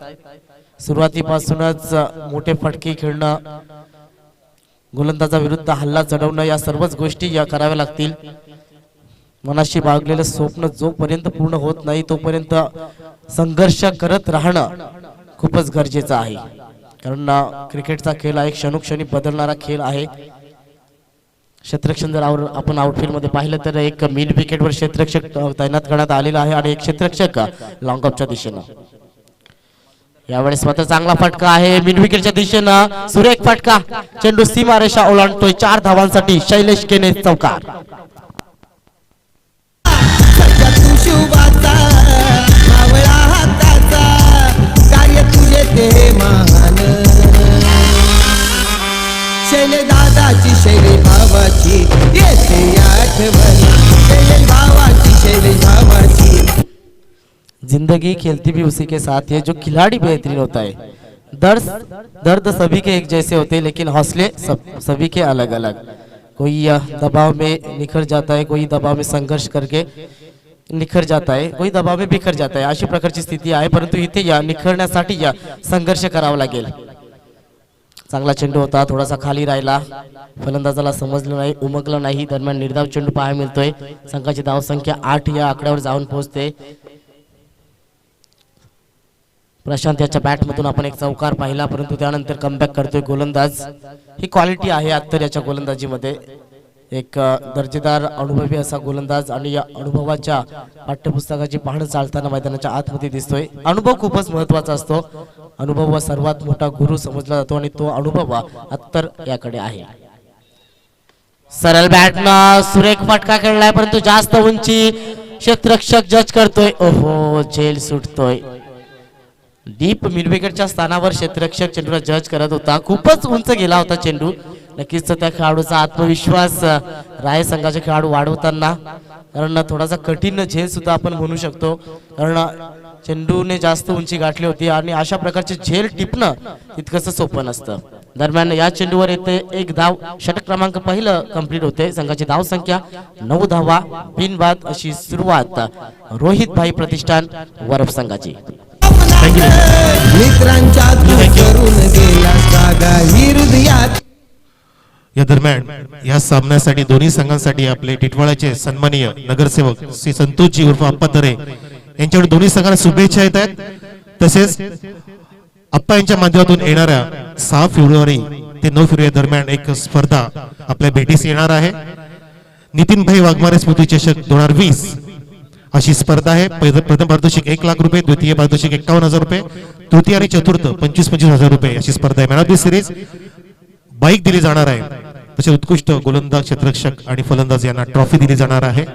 सुरुवातीपासूनच मोठे फटके खेळणं, गोलंदाजा विरुद्ध हल्ला चढवणं या सर्वच गोष्टी कराव्या लागतील. मनाशी बाळगलेलं स्वप्न जोपर्यंत पूर्ण होत नाही तोपर्यंत संघर्ष करत राहणं खूपच गरजेचं आहे. कारण क्रिकेटचा खेळ हा एक क्षणोक्षणी बदलणारा खेळ आहे. क्षेत्ररक्षण जर आपण आउटफील्ड मध्ये पाहिलं तर एक मिड विकेटवर क्षेत्ररक्षक तैनात करण्यात आलेला आहे आणि एक क्षेत्ररक्षक लॉंग ऑफच्या दिशेनं. यावेळेस मात्र चांगला फटका आहे मिड विकेटच्या दिशेनं. सुरेख फटका. चेंडू सीमारेषा ओलांडतोय. 4 धावांसाठी शैलेश केने चौकार. शुभाचा मावळा हाताचा कार्य तुझे ते महान. भावाची शैलेश भावाची येते आठवण शैलेश भावाची शैलेश भावाची जिंदगी खेलती भी उसी के साथ है जो खिलाड़ी बेहतरीन होता है दर्द सभी के एक जैसे होते हैं लेकिन हौसले सभी के अलग अलग कोई दबाव में निखर जाता है कोई दबाव में संघर्ष करके निखर जाता है कोई दबाव में बिखर जाता है अशी प्रकारची स्थिती आहे परंतु इथे या निखरण्यासाठी या संघर्ष करावा लागेल चांगला चेंडू होता थोडासा खाली राहिला फलंदाजाला समजलं नाही उमगलं नाही दरम्यान निर्धाव चेंडू पाहायला मिळतोय संघाची धाव संख्या 8 या आकड्यावर जाऊन पोहोचते प्रशांत याच्या बॅट मधून आपण एक चौकार पाहिला परंतु त्यानंतर कमबॅक करतोय गोलंदाज ही क्वालिटी आहे अत्तर याच्या गोलंदाजीमध्ये एक दर्जेदार अनुभवी असा गोलंदाज आणि या अनुभवाच्या पाठ्यपुस्तकाची पाहणं चालताना मैदानाच्या आतमध्ये दिसतोय अनुभव खूपच महत्त्वाचा असतो अनुभव हा सर्वात मोठा गुरु समजला जातो आणि तो अनुभव अत्तर याकडे आहे सरळ बॅटनं सुरेख फटका खेळलाय परंतु जास्त उंची क्षेत्ररक्षक जज करतोय ओहो झेल सुटतोय डीप मिडविकेटच्या स्थानावर क्षेत्ररक्षक चेंडूला जज करत होता खूपच उंच गेला होता चेंडू नक्कीच त्या खेळाडूचा आत्मविश्वास राय संघाचे खेळाडू वाढवताना कारण थोडासा कठीण झेल सुद्धा आपण म्हणू शकतो कारण चेंडूने जास्त उंची गाठली होती आणि अशा प्रकारचे झेल टिपणं तितकंसं सोपं नसतं दरम्यान या चेंडूवर येते एक धाव षटक क्रमांक पहिलं कंप्लीट होते संघाची धाव संख्या 9 धावा बिनबाद अशी सुरुवात रोहित भाई प्रतिष्ठान वरप संघाची मित्रांच्या करून गेला जागा हृदयात या दरम्यान या सामन्यासाठी दोन्ही संघांसाठी आपले टिटवाळाचे सन्माननीय नगरसेवक श्री संतोषजी उर्फ अप्पा तरे यांच्याकडे दोन्ही संघांना शुभेच्छा येत आहेत तसेच अप्पा यांच्या माध्यमातून येणाऱ्या 6 फेब्रुवारी ते 9 फेब्रुवारी दरम्यान एक स्पर्धा आपल्या भेटीस येणार आहे नितीन भाई वाघमारे स्मृती चषक 2020 अशी स्पर्धा आहे प्रथम पारितोषिक 1 लाख रुपये द्वितीय पारितोषिक 51,000 रुपये तृतीय आणि चतुर्थ 25,000 रुपये अशी स्पर्धा आहे man of the series bike दिली जाणार आहे तसे उत्कृष्ट गोलंदाज क्षेत्ररक्षक आणि फलंदाज यांना ट्रॉफी दिली जाणार आहे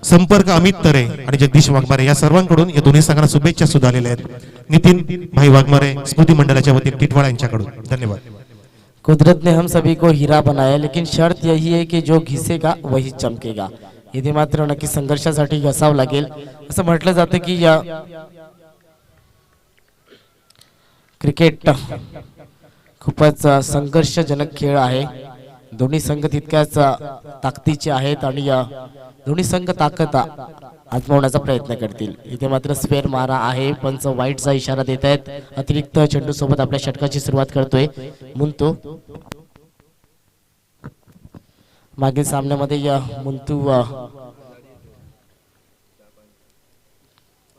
संपर्क अमित तरे आणि जगदीश वाघमारे या सर्वांकडून या दोन्ही संघांना शुभेच्छा सुद्धा आलेल्या आहेत नितीन भाई वाघमारे स्मृती मंडळाच्या वतीने टिटवाळा यांच्याकडून धन्यवाद कुदरत ने हम सभी को हीरा बनाया लेकिन शर्त यही है कि जो घिसेगा वही चमकेगा इथे मात्र नक्की संघर्षासाठी घसावं लागेल असं म्हटलं जातं की या क्रिकेट खूपच संघर्षजनक खेळ आहे दोन्ही संघ तितक्याच ताकदीचे आहेत आणि दोन्ही संघ ताकद आजमावण्याचा प्रयत्न करतील इथे मात्र स्पेअर मारा आहे पंच वाईटचा इशारा देत आहेत अतिरिक्त चेंडू सोबत आपल्या षटकाची सुरुवात करतोय मुंतू मागील सामन्यामध्ये मुंतू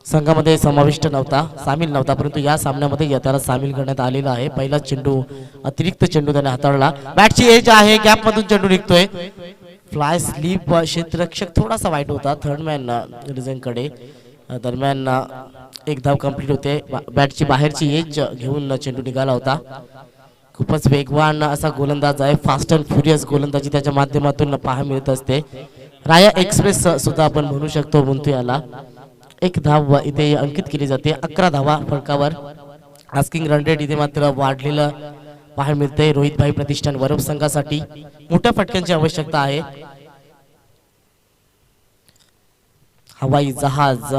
संघामध्ये समाविष्ट नव्हता सामील नव्हता परंतु या सामन्यामध्ये त्याला सामील करण्यात आलेला आहे पहिला चेंडू अतिरिक्त चेंडू त्याने हाताळला बॅटची एज आहे गॅप मधून चेंडू निघतोय फ्लाय स्लीप क्षेत्ररक्षक थोडासा वाईट होता थर्ड मॅन रिझन कडे दरम्यान एक धाव कंप्लीट होते बॅटची बाहेरची एज घेऊन चेंडू निघाला होता खूपच वेगवान असा गोलंदाज आहे फास्ट अँड फ्युरियस गोलंदाजी त्याच्या माध्यमातून पाहायला मिळत असते राया एक्सप्रेस सुद्धा आपण म्हणू शकतो मुंतू याला एक धाव इथे अंकित केली जाते 11 धावा फलकावर आस्किंग रन रेट इथे मात्र वाढलेलं पाहायला मिळते रोहित भाई प्रतिष्ठान वरप संघासाठी मोठ्या फटक्यांची आवश्यकता आहे हवाई जहाज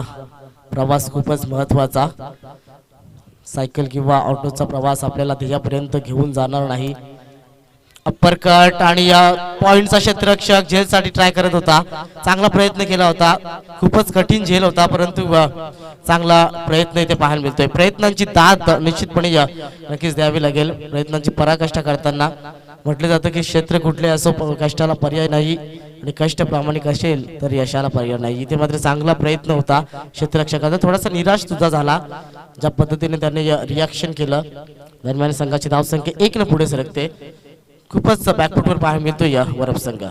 प्रवास खूपच महत्वाचा सायकल किंवा ऑटोचा प्रवास आपल्याला ध्येयापर्यंत घेऊन जाणार नाही अप्पर कट आणि पॉइंटचा क्षेत्ररक्षक झेल साठी ट्राय करत होता चांगला प्रयत्न केला होता खूपच कठीण झेल होता परंतु चांगला प्रयत्न इथे पाहायला मिळतोय प्रयत्नांची दाद निश्चितपणे नक्कीच द्यावी लागेल प्रयत्नांची पराकाष्ठा करताना म्हटलं जातं की क्षेत्र कुठले असो कष्टाला पर्याय नाही आणि कष्ट प्रामाणिक असेल तर यशाला पर्याय नाही इथे मात्र चांगला प्रयत्न होता क्षेत्ररक्षकाचा थोडासा निराश सुद्धा झाला ज्या पद्धतीने त्याने रिॲक्शन केलं दरम्यान संघाची धावसंख्या 1 न पुढे सरकते खूपच बॅकफुटवर पाहायला मिळतो या वरप संघ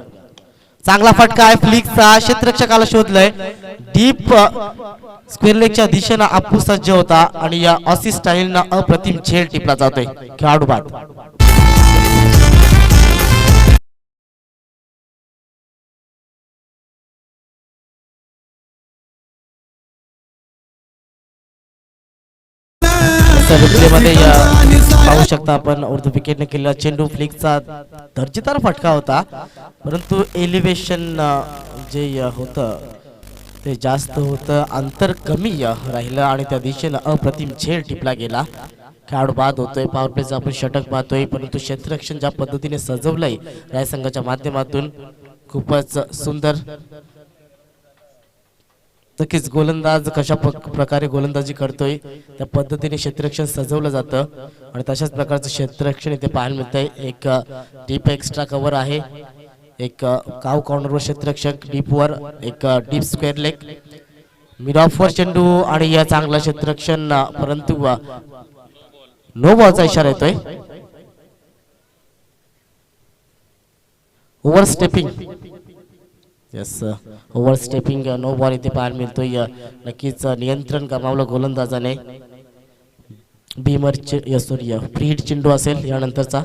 चांगला फटका आहे फ्लिकचा क्षेत्ररक्षकाला शोधलंय डीप स्क्वेअर लेगच्या दिशेनं आपू सज्ज होता आणि या ऑसी स्टाईलनं अप्रतिम झेल टिपला जातोय खेळाडू बाद मध्ये पाहू शकता आपण उर्दू विकेटने केलेला चेंडू फ्लिकचा दर्जेदार फटका होता, परंतु एलिव्हेशन जे होतं ते जास्त होतं, अंतर कमी राहिलं आणि त्या दिशेनं अप्रतिम झेल टिपला गेला. खेळाडू बाद होतोय. पॉवर प्लेचा आपण षटक पाहतोय, परंतु क्षेत्ररक्षण ज्या पद्धतीने सजवलंय राय संघाच्या माध्यमातून खूपच सुंदर. नक्कीच गोलंदाज कशा प्रकारे गोलंदाजी करतोय त्या पद्धतीने क्षेत्ररक्षण सजवलं जातं आणि तशाच प्रकारचं क्षेत्ररक्षण इथे पाहायला मिळतंय. एक डीप एक्स्ट्रा कव्हर आहे, एक काव कॉर्नरवर क्षेत्ररक्षक डीपवर, एक डीप स्क्वेअर लेग मिड ऑफवर चेंडू आणि या चांगला क्षेत्ररक्षण, परंतु नो बॉलचा इशारा येतोय. Over stepping, yes over stepping no ball इथे पाहायला मिळतोय. नक्कीच नियंत्रण गमावलं गोलंदाजाने. बीमर सॉरी फ्री हिट चेंडू असेल यानंतरचा.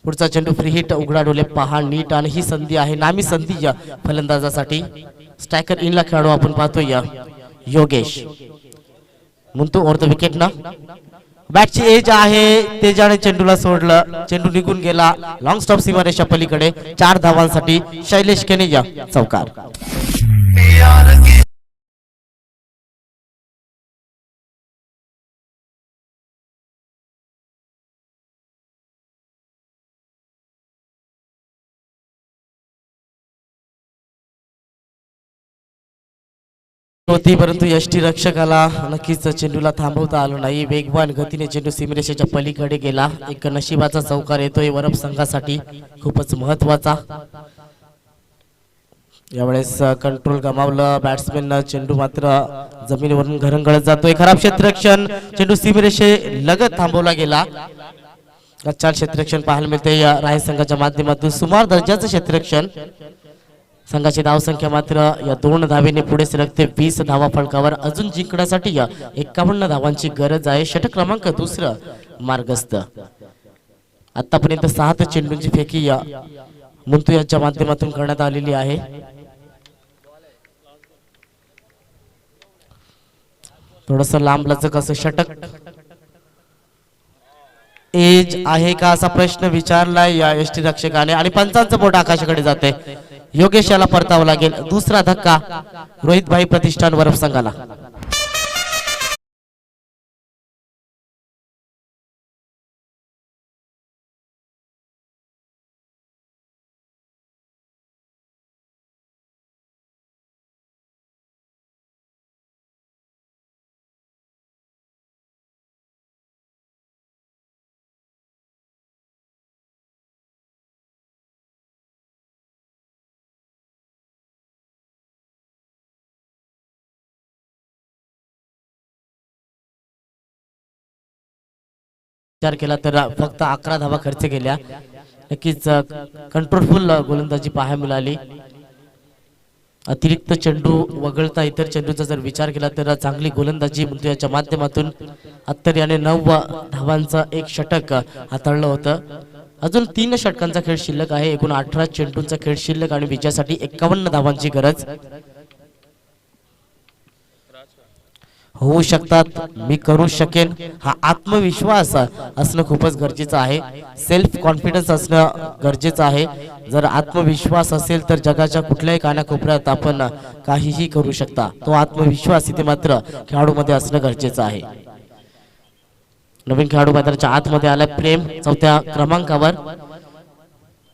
पुढचा चेंडू फ्री हिट, उघडा डोले पहा नीट आणि ही संधी आहे, नामी संधी फलंदाजासाठी. स्ट्रायकर इनला खेळाडू आपण पाहतोय योगेश म्हणतो ओव्हर विकेट ना. बॅटची एज आहे, तेजाने चेंडूला सोडलं, चेंडू निघून गेला लॉंग स्टॉप सीमारेषा पलीकडे. 4 धावांसाठी शैलेश केनेजा चौकार. होती, परंतु यष्टी रक्षकाला नक्कीच चेंडूला थांबवता आलं नाही. वेगवान गतीने चेंडू सीमरेषेच्या पलीकडे गेला. एक नशिबाचा चौकार येतोय वरप संघासाठी, खूपच महत्वाचा. यावेळेस कंट्रोल गमावलं बॅट्समॅन, चेंडू मात्र जमिनीवरून घरंगळत जातोय. खराब क्षेत्ररक्षण, चेंडू सीमरेषे लगत थांबवला गेला. अच्छा क्षेत्ररक्षण पाहायला मिळते या राय संघाच्या माध्यमातून. सुमार दर्जाचं क्षेत्ररक्षण. संघाची धावसंख्या मात्र या 2 धावेने पुढे सरकते 20 धावा फलकावर. अजून जिंकण्यासाठी या 51 धावांची गरज आहे. षटक क्रमांक 2 मार्गस्थ. आतापर्यंत 7 चेंडूंची फेकी या मुंतू यांच्या माध्यमातून करण्यात आलेली आहे. थोडस लांबलचक असं षटक. एज आहे का असा प्रश्न विचारलाय या यष्टी रक्षकाने आणि पंचांचं बोट आकाशाकडे जाते. योगेश याला परतावं लागेल. दुसरा धक्का रोहित भाई प्रतिष्ठान वरप संघाला. विचार केला तर फक्त 11 धावा खर्च केल्या. नक्कीच कंट्रोलफुल गोलंदाजी पाहायला मिळाली. अतिरिक्त चेंडू वगळता इतर चेंडूचा जर विचार केला तर चांगली गोलंदाजी म्हणतो याच्या माध्यमातून अत्तर याने 9 धावांचं एक षटक हाताळलं होतं. अजून 3 षटकांचा खेळ शिल्लक आहे. एकूण 18 चेंडूंचा खेळ शिल्लक आणि विजयासाठी 51 धावांची गरज. होऊ शकतात, मी करू शकेन, हा आत्मविश्वास असणं खूपच गरजेचं आहे. सेल्फ कॉन्फिडन्स असणं गरजेचं आहे. जर आत्मविश्वास असेल तर जगाच्या कुठल्याही कानाकोपऱ्यात आपण काहीही करू शकता. तो आत्मविश्वास इथे मात्र खेळाडूमध्ये असणं गरजेचं आहे. नवीन खेळाडू मैदानाच्या आतमध्ये आलाय प्रेम 4थ्या क्रमांकावर.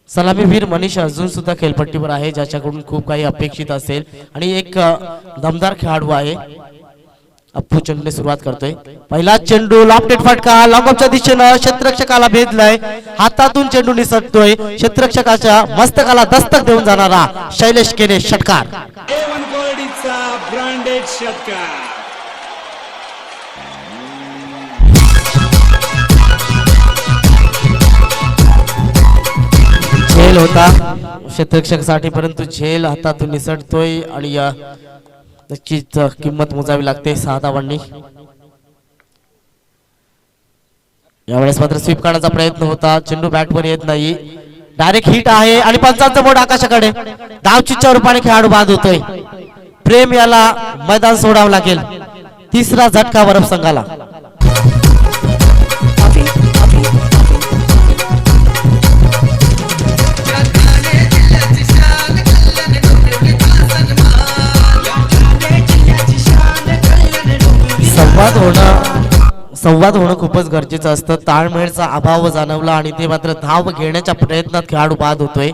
सलामीवीर मनीष अजून सुद्धा खेळपट्टीवर आहे, ज्याच्याकडून खूप काही अपेक्षित असेल आणि एक दमदार खेळाडू आहे. अप्पू चेंडूने सुरुवात करतोय. पहिला चेंडू लॉफ्टेड फटका लॉंगऑफच्या दिशेनं क्षेत्ररक्षकाला भेदलाय. हातातून चेंडू निसटतोय. क्षेत्ररक्षकाच्या मस्तकाला दस्तक देऊन जाणारा शैलेश केने षटकार. A1 क्वालिटीचा ब्रँडेड षटकार. झेल होता क्षेत्ररक्षकासाठी, परंतु झेल हातातून निसटतोय आणि नक्कीच किंमत मोजावी लागते 6 धावांनी. यावेळेस मात्र स्वीप करण्याचा प्रयत्न होता. चेंडू बॅटवर येत नाही. डायरेक्ट हिट आहे आणि पंचांचं बोट आकाशाकडे. धावचीच्या रूपाने खेळाडू बाद होतोय. प्रेम याला मैदान सोडावं लागेल. तिसरा झटका वरप संघाला. संवाद होणं खूपच गरजेचं असतं. ताळमेळचा अभाव जाणवला आणि ते मात्र धाव घेण्याच्या प्रयत्नात खेळाडू बाद होतोय.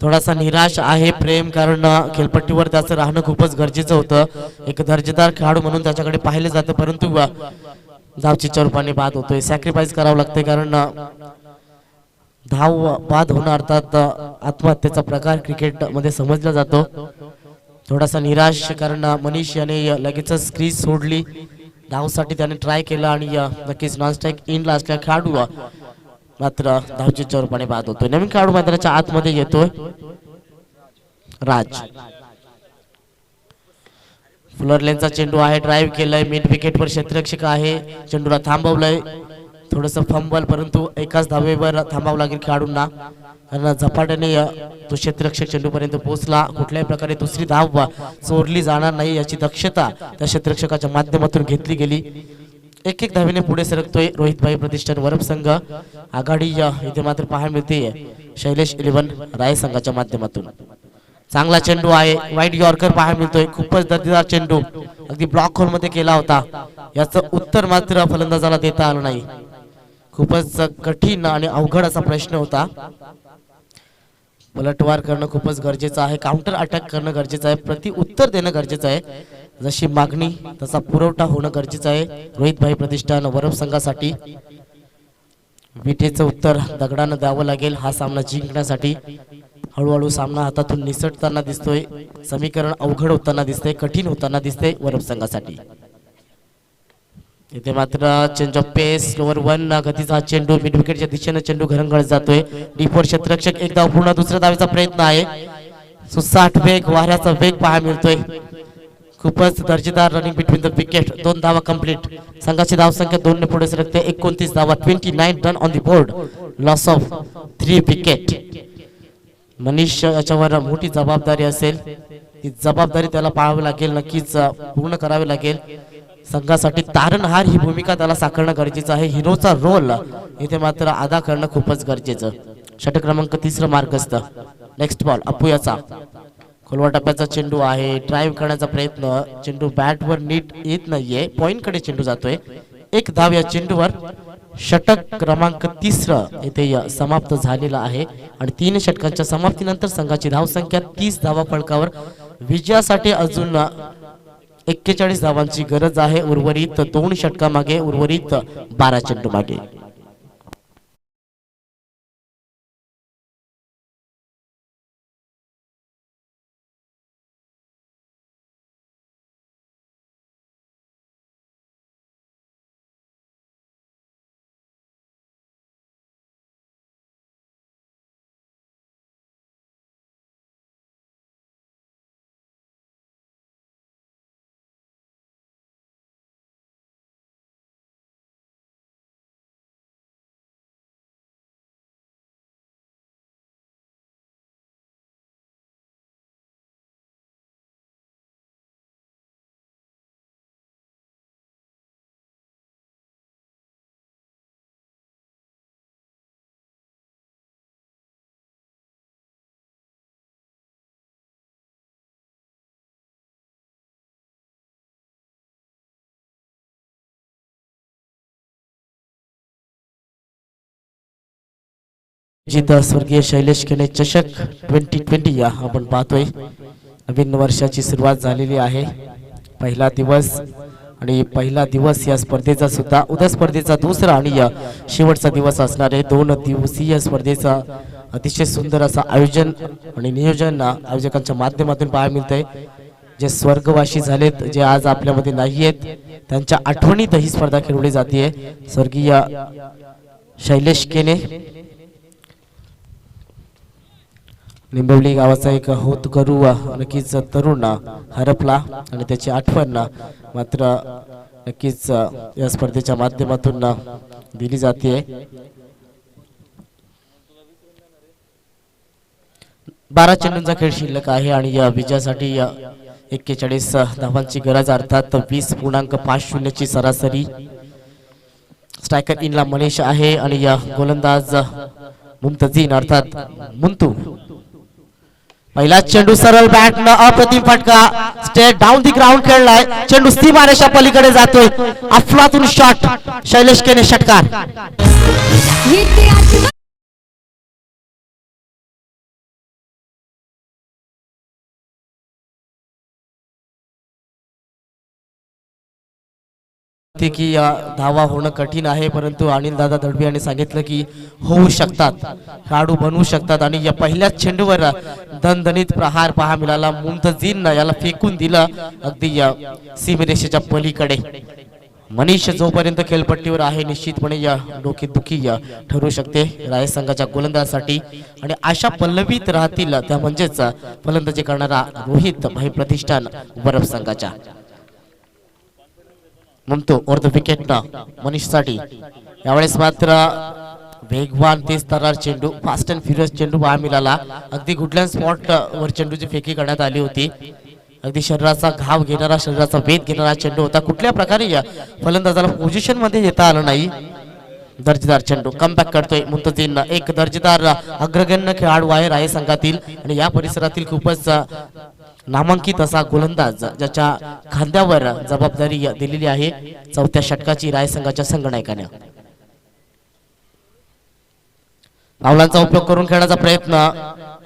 थोडासा निराश आहे प्रेम, कारण खेळपट्टीवर त्याचं राहणं खूपच गरजेचं होतं. एक दर्जेदार खेळाडू म्हणून त्याच्याकडे पाहिलं जातं, परंतु धावचीच्या रूपाने बाद होतोय. सॅक्रिफाईस करावं लागतंय, कारण धाव बाद होणं अर्थात आत्महत्येचा प्रकार क्रिकेट मध्ये समजला जातो. थोडासा निराश, कारण मनीष याने लगेचच क्रीज सोडली. धावसाठी त्याने ट्राय केला आणि नक्कीच नॉन स्ट्राईक इनला असलेला खेळाडू मात्र धावचीच्या रूपाने बाद होतोय. नवीन खेळाडू मैदानाच्या आतमध्ये येतोय राज. फुलर लेनचा चेंडू आहे, ड्राईव्ह केलाय, मिड विकेटवर क्षेत्ररक्षक आहे, चेंडूला थांबवलंय. थोडस फंबल, परंतु एकाच धावेवर थांबावं लागेल खेळाडूंना, कारण झपाट्याने तो क्षेत्ररक्षक चेंडू पर्यंत पोहोचला. कुठल्याही प्रकारे दुसरी धाव चोरली जाणार नाही याची दक्षता त्या क्षेत्ररक्षकाच्या माध्यमातून घेतली गेली. एक एक धावेने पुढे सरकतोय रोहितभाई प्रतिष्ठान वरप संघ. आघाडी इथे मात्र पाहायला मिळते शैलेश 11 राय संघाच्या माध्यमातून. चांगला चेंडू आहे, वाईट यॉर्कर पाहायला मिळतोय. खूपच दर्जेदार चेंडू अगदी ब्लॉक होल मध्ये केला होता. याचं उत्तर मात्र फलंदाजाला देता आलं नाही. खूपच कठीण आणि अवघड असा प्रश्न होता. पलटवार करणं खूपच गरजेचं आहे, काउंटर अटॅक करणं गरजेचं आहे, प्रति उत्तर देणं गरजेचं आहे. जशी मागणी तसा पुरवठा होणं गरजेचं आहे रोहितभाई प्रतिष्ठान वरप संघासाठी. विटेचं उत्तर दगडानं द्यावं लागेल हा सामना जिंकण्यासाठी. हळूहळू सामना हातातून निसटताना दिसतोय, समीकरण अवघड होताना दिसतंय, कठीण होताना दिसतंय वरप संघासाठी. इथे मात्र चेंज ऑफ पेस, स्लोअर 1 गतीचा चेंडू, मिड विकेटच्या दिशेने चेंडू घरंगळत जातोय. डीप वर क्षेत्ररक्षक एक धाव पूर्ण, दुसऱ्या धावेचा प्रयत्न आहे. सुसाट वेग, वाऱ्याचा वेग पाहायला मिळतोय. खूपच दर्जेदार रनिंग बिटवीन द विकेट. 2 धावा कंप्लीट. संघाची धावसंख्या 2 ने पुढे सरकते. 29 धावा, 29 run on the board, loss of 3 wicket. Manish याच्यावर मोठी जबाबदारी असेल, ती जबाबदारी त्याला पाळावी लागेल, नक्कीच पूर्ण करावी लागेल. संघासाठी तारणहार ही भूमिका त्याला साकारणं गरजेचं आहे. हिरोचा रोल इथे मात्र अदा करणं खूपच गरजेचं. षटक क्रमांक 3 मार्गस्थ. नेक्स्ट बॉल अप्पूयाचा. खोलवा टप्प्याचा चेंडू आहे, ड्राईव्ह करण्याचा प्रयत्न, चेंडू बॅटवर नीट येत नाहीये, पॉइंट कडे चेंडू जातोय. एक धाव या चेंडूवर. षटक क्रमांक 3 इथे समाप्त झालेला आहे आणि 3 षटकांच्या समाप्तीनंतर संघाची धावसंख्या 30 धावा फलकावर. विजयासाठी अजून 41 धावांची गरज आहे. उर्वरित 2 षटका मागे, उर्वरित 12 चेंडू मागे. स्वर्गीय शैलेश केने चषक 2020 आपण पाहतोय. नवीन वर्षाची सुरुवात झालेली आहे. पहिला दिवस आणि पहिला दिवस या स्पर्धेचा सुद्धा. उद्या स्पर्धेचा दुसरा आणि शेवटचा दिवस असणार आहे. 2 दिवसीय स्पर्धेचा अतिशय सुंदर असं आयोजन आणि नियोजन आयोजकांच्या माध्यमातून पाहायला मिळतंय. जे स्वर्गवासी झालेत, जे आज आपल्यामध्ये नाहीयेत, त्यांच्या आठवणीत ही स्पर्धा खेळवली जाते. स्वर्गीय शैलेश केने निंबवली गावाचा एक होतकरू नक्कीच तरुण हरपला आणि त्याची आठवण मात्र नक्कीच या स्पर्धेच्या माध्यमातून दिली जाते. 12 चेंडूंचा खेळ शिल्लक आहे आणि या विजयासाठी 41 धावांची गरज, अर्थात 20.50 ची सरासरी. स्ट्रायकर इनला मनीष आहे आणि या गोलंदाज मुमतजीन अर्थात मुंतू. पहिला चेंडू सरळ बॅट न अप्रतिम फटका, स्टेट डाऊन दी ग्राउंड खेळलाय. चेंडू सीमारेषा पलीकडे जातोय. अफलातून शॉट, शैलेश केने षटकार. की धावा होणं कठीण आहे, परंतु अनिल दादा दळवी यांनी सांगितलं की होऊ शकतात, खेळाडू बनवू शकतात. आणि या पहिल्याच चेंडूवर दणदणीत प्रहार पहा मिळाला. मुमतजीन याला फेकून दिलं अगदी सीमेरेषेच्या पलीकडे. मनीष जोपर्यंत खेळपट्टीवर आहे निश्चितपणे या डोकेदुखी ठरू शकते राय संघाच्या गोलंदाजासाठी. आणि अशा पल्लवीत राहतील त्या म्हणजेच फलंदाजी करणारा रोहित भाई प्रतिष्ठान बरफ संघाच्या. मुमतो ओर द विकेट मनीष साठी. यावेळेस मात्र वेगवान तेज तरार चेंडू, फास्ट अँड फ्युरियस चेंडू पहा मिळाला. अगदी गुडलँड स्पॉट वर चेंडूची फेकी करण्यात आली होती. अगदी शरीराचा घाव घेणारा, शरीराचा वेध घेणारा चेंडू होता. कुठल्या प्रकारे या फलंदाजाला पोझिशन मध्ये येता आलं नाही. दर्जेदार चेंडू कमबॅक करतोय मुमतजीन. एक दर्जेदार अग्रगण्य खेळाडू आहे राय संघातील आणि या परिसरातील खूपच नामांकित असा गोलंदाज ज्याच्या खांद्यावर जबाबदारी दिलेली आहे चौथ्या षटकाची राय संघाच्या संघनायकाने. धावलांचा उपयोग करून खेळण्याचा प्रयत्न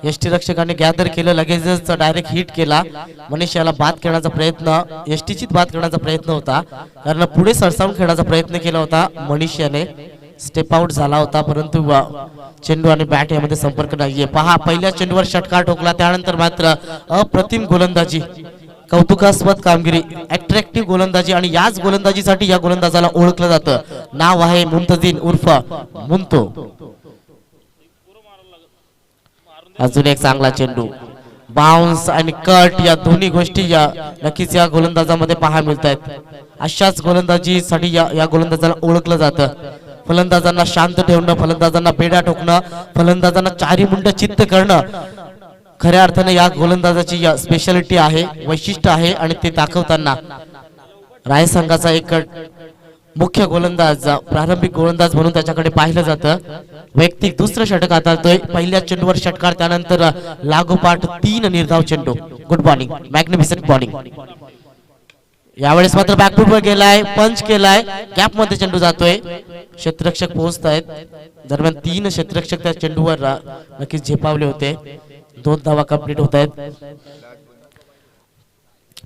एसटी रक्षकाने गॅदर केलं, लगेचच डायरेक्ट हिट केला. मनीष याला बाद करण्याचा प्रयत्न, एसटीची बाद करण्याचा प्रयत्न होता, कारण पुढे सरसावून खेळण्याचा प्रयत्न केला होता मनीष याने. स्टेप आउट झाला होता, परंतु चेंडू आणि बॅट यामध्ये संपर्क नाहीये. पहा पहिल्या चेंडूवर षटकार ठोकला, त्यानंतर मात्र अप्रतिम गोलंदाजी, कौतुकास्पद कामगिरी, अट्रॅक्टिव्ह गोलंदाजी. आणि याच गोलंदाजीसाठी या गोलंदाजाला ओळखलं जातं. नाव आहे मुमतजीन उर्फ मुंतो. अजून एक चांगला चेंडू, बाउन्स आणि कट या दोन्ही गोष्टी नक्कीच या गोलंदाजामध्ये पहा मिळत आहेत. अशाच गोलंदाजीसाठी या गोलंदाजाला ओळखलं जातं. फलंदाजांना शांत ठेवणं, फलंदाजांना बेड्या ठोकणं, फलंदाजांना चारी मुंड चित्त करणं खऱ्या अर्थाने या गोलंदाजाची स्पेशालिटी आहे, वैशिष्ट्य आहे. आणि ते दाखवताना राय संघाचा एक मुख्य गोलंदाज, प्रारंभिक गोलंदाज म्हणून त्याच्याकडे पाहिलं जातं. वैयक्तिक दुसरं षटक हाताळतोय. पहिल्या चेंडूवर षटकार, त्यानंतर लागोपाठ 3 निर्धाव चेंडू. Good bowling, magnificent bowling. यावेळेस मात्र बॅकफूटवर गेलाय, पंच केलाय, गॅप मध्ये चेंडू जातोय. क्षेत्ररक्षक पोहोचतायत. दरम्यान 3 क्षेत्ररक्षक त्या चेंडूवर नक्कीच झेपावले होते. 2 धावा कंप्लीट होत आहेत.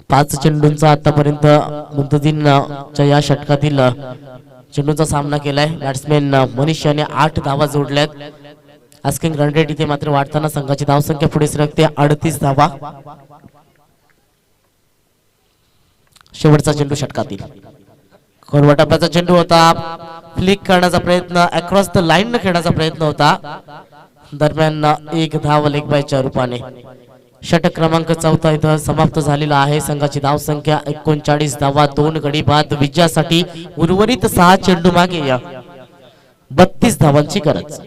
5 चेंडूंचा आतापर्यंत मुमतजीनच्या या षटकातील चेंडूंचा सामना केलाय. बॅट्समॅन मनीष याने 8 धावा जोडल्यात. आस्किंग रन रेट इथे मात्र वाढताना संघाची धावसंख्या पुढे सरकते, 38 धावा. शेवटचा चेंडू षटकातील खोलवा टप्प्याचा चेंडू होता. फ्लिक करण्याचा प्रयत्न, अक्रॉस द लाईन न खेळण्याचा प्रयत्न होता. दरम्यान 1 धाव लेग बायच्या रूपाने. षटक क्रमांक 4 इथं समाप्त झालेला आहे. संघाची धावसंख्या 39 धावा, 2 गडी बाद. विजयासाठी उर्वरित 6 चेंडू मागे 32 धावांची गरज.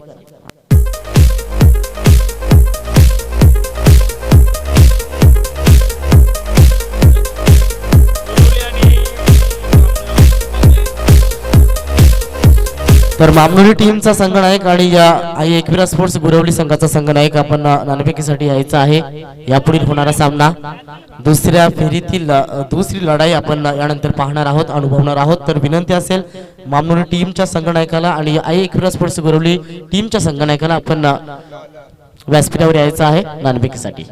तर मामनोली टीमचा संघनायक आणि आई एकविरा स्पोर्ट्स गुरवली संघाचा संघनायक आपण नाणेफेकीसाठी यायचा आहे. यापुढील होणारा सामना दुसऱ्या फेरीतील दुसरी लढाई आपण यानंतर पाहणार आहोत, अनुभवणार आहोत. तर विनंती असेल मामनोली टीमच्या संघनायकाला आणि आई एकविरा स्पोर्ट्स गुरवली टीमच्या संघनायकाला आपण व्यासपीठावर यायचं आहे नाणेफेकीसाठी.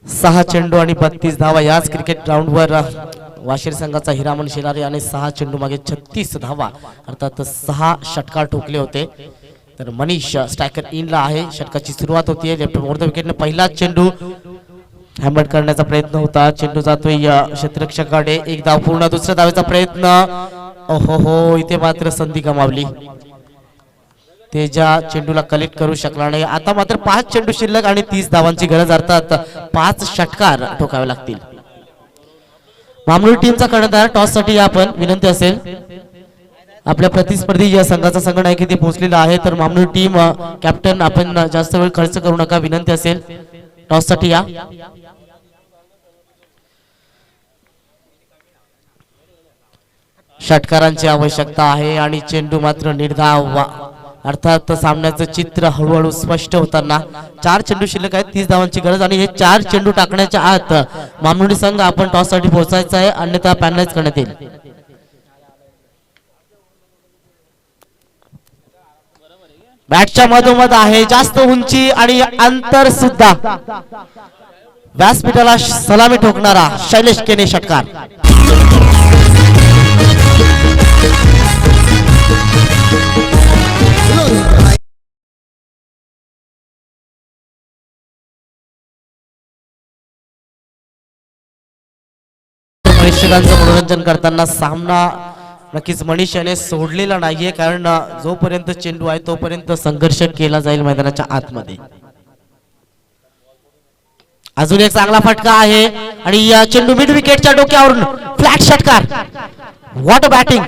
सहा चेंडू आणि 32 धावा याच क्रिकेट ग्राउंडवर वाशिर संघाचा हिरामन शेलारे याने 6 चेंडू मागे 36 धावा अर्थात 6 षटकार ठोकले होते. तर मनीष स्ट्रायकर इनला आहे. षटकाची सुरुवात होतीये. लेफ्ट मोर द विकेटने पहिला चेंडू हॅमर करण्याचा प्रयत्न होता. चेंडू जातोय क्षेत्ररक्षकाकडे. 1 धाव पूर्ण. दुसऱ्या धावेचा प्रयत्न. ओहो हो, इथे मात्र संधी गमावली. तेजा चेंडूला कलेक्ट करू शकला नाही. आता मात्र 5 चेंडू शिल्लक आणि 30 धावांची गरज, अर्थात 5 षटकार ठोकावे लागतील. मामनूर टीमचा कर्णधार टॉस साठी आपण विनंती असेल. आपल्या प्रतिस्पर्धी या संघाचा संघ नाही की ते पोहोचलेला आहे, तर मामनूर टीम कॅप्टन आपण जास्त वेळ खर्च करू नका विनंती असेल. टॉस साठी या. षटकारांची आवश्यकता आहे आणि चेंडू मात्र निर्धाव, अर्थात सामन्याचं चित्र हळूहळू स्पष्ट होताना. 4 चेंडू शिल्लक आहेत, 30 धावांची गरज आणि हे 4 चेंडू टाकण्याच्या आत मामनोडी संघ आपण टॉस साठी पोहोचायचा आहे, अन्यथा पॅनलाइज करण्यात येईल. बॅटच्या मधोमध आहे, जास्त उंची आणि अंतर सुद्धा. व्यासपीठाला सलामी ठोकणारा शैलेश केने षटकार. प्रेक्षकांचं मनोरंजन करताना सामना नक्कीच मनीष याने सोडलेला नाहीये, कारण जोपर्यंत चेंडू आहे तोपर्यंत संघर्ष केला जाईल मैदानाच्या आतमध्ये. अजून एक चांगला फटका आहे आणि या चेंडू मिड विकेटच्या डोक्यावरून फ्लॅट षटकार. What a batting.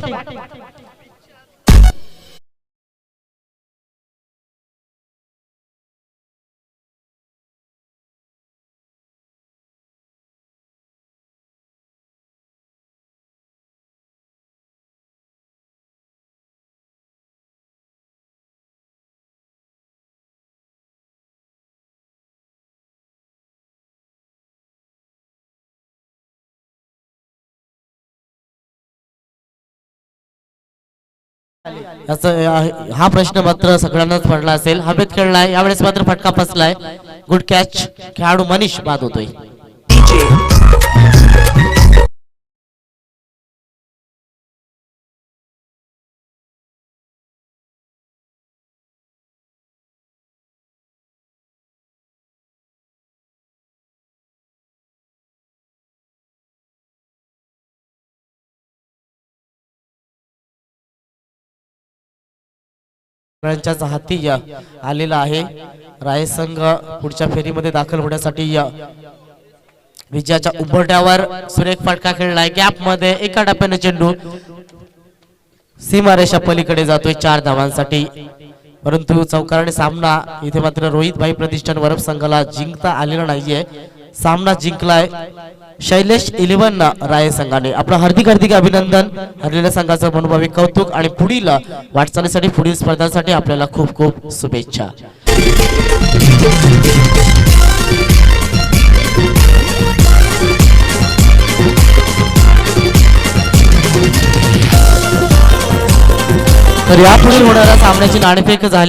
हा प्रश्न मात्र सगळ्यांनाच पडला असेल. हवेत खेळलाय, यावेळेस मात्र फटका फसलाय. Good catch. खेळाडू मनीष बाद होतोय. च्या हाती आलेला आहे. राय संघ पुढच्या फेरीमध्ये दाखल होण्यासाठी विजयाच्या उंबरठ्यावर सुरेख फटका खेळलाय. गॅप मध्ये एका टप्प्याने चेंडू सीमारेषा पलीकडे जातोय 4 धावांसाठी, परंतु चौकाराने सामना इथे मात्र रोहित भाई प्रतिष्ठान वरप संघाला जिंकता आलेला नाहीये. सामना जिंकलाय शैलेश 11 राय संघाने. आपलं हार्दिक अभिनंदन. हरलेल्या संघाचं मनोभावी कौतुक आणि पुढील वाटचालीसाठी पुढील स्पर्धांसाठी आपल्याला खूप खूप शुभेच्छा. तर यापुढे होणाऱ्या सामन्याची नाणेफेक झाली.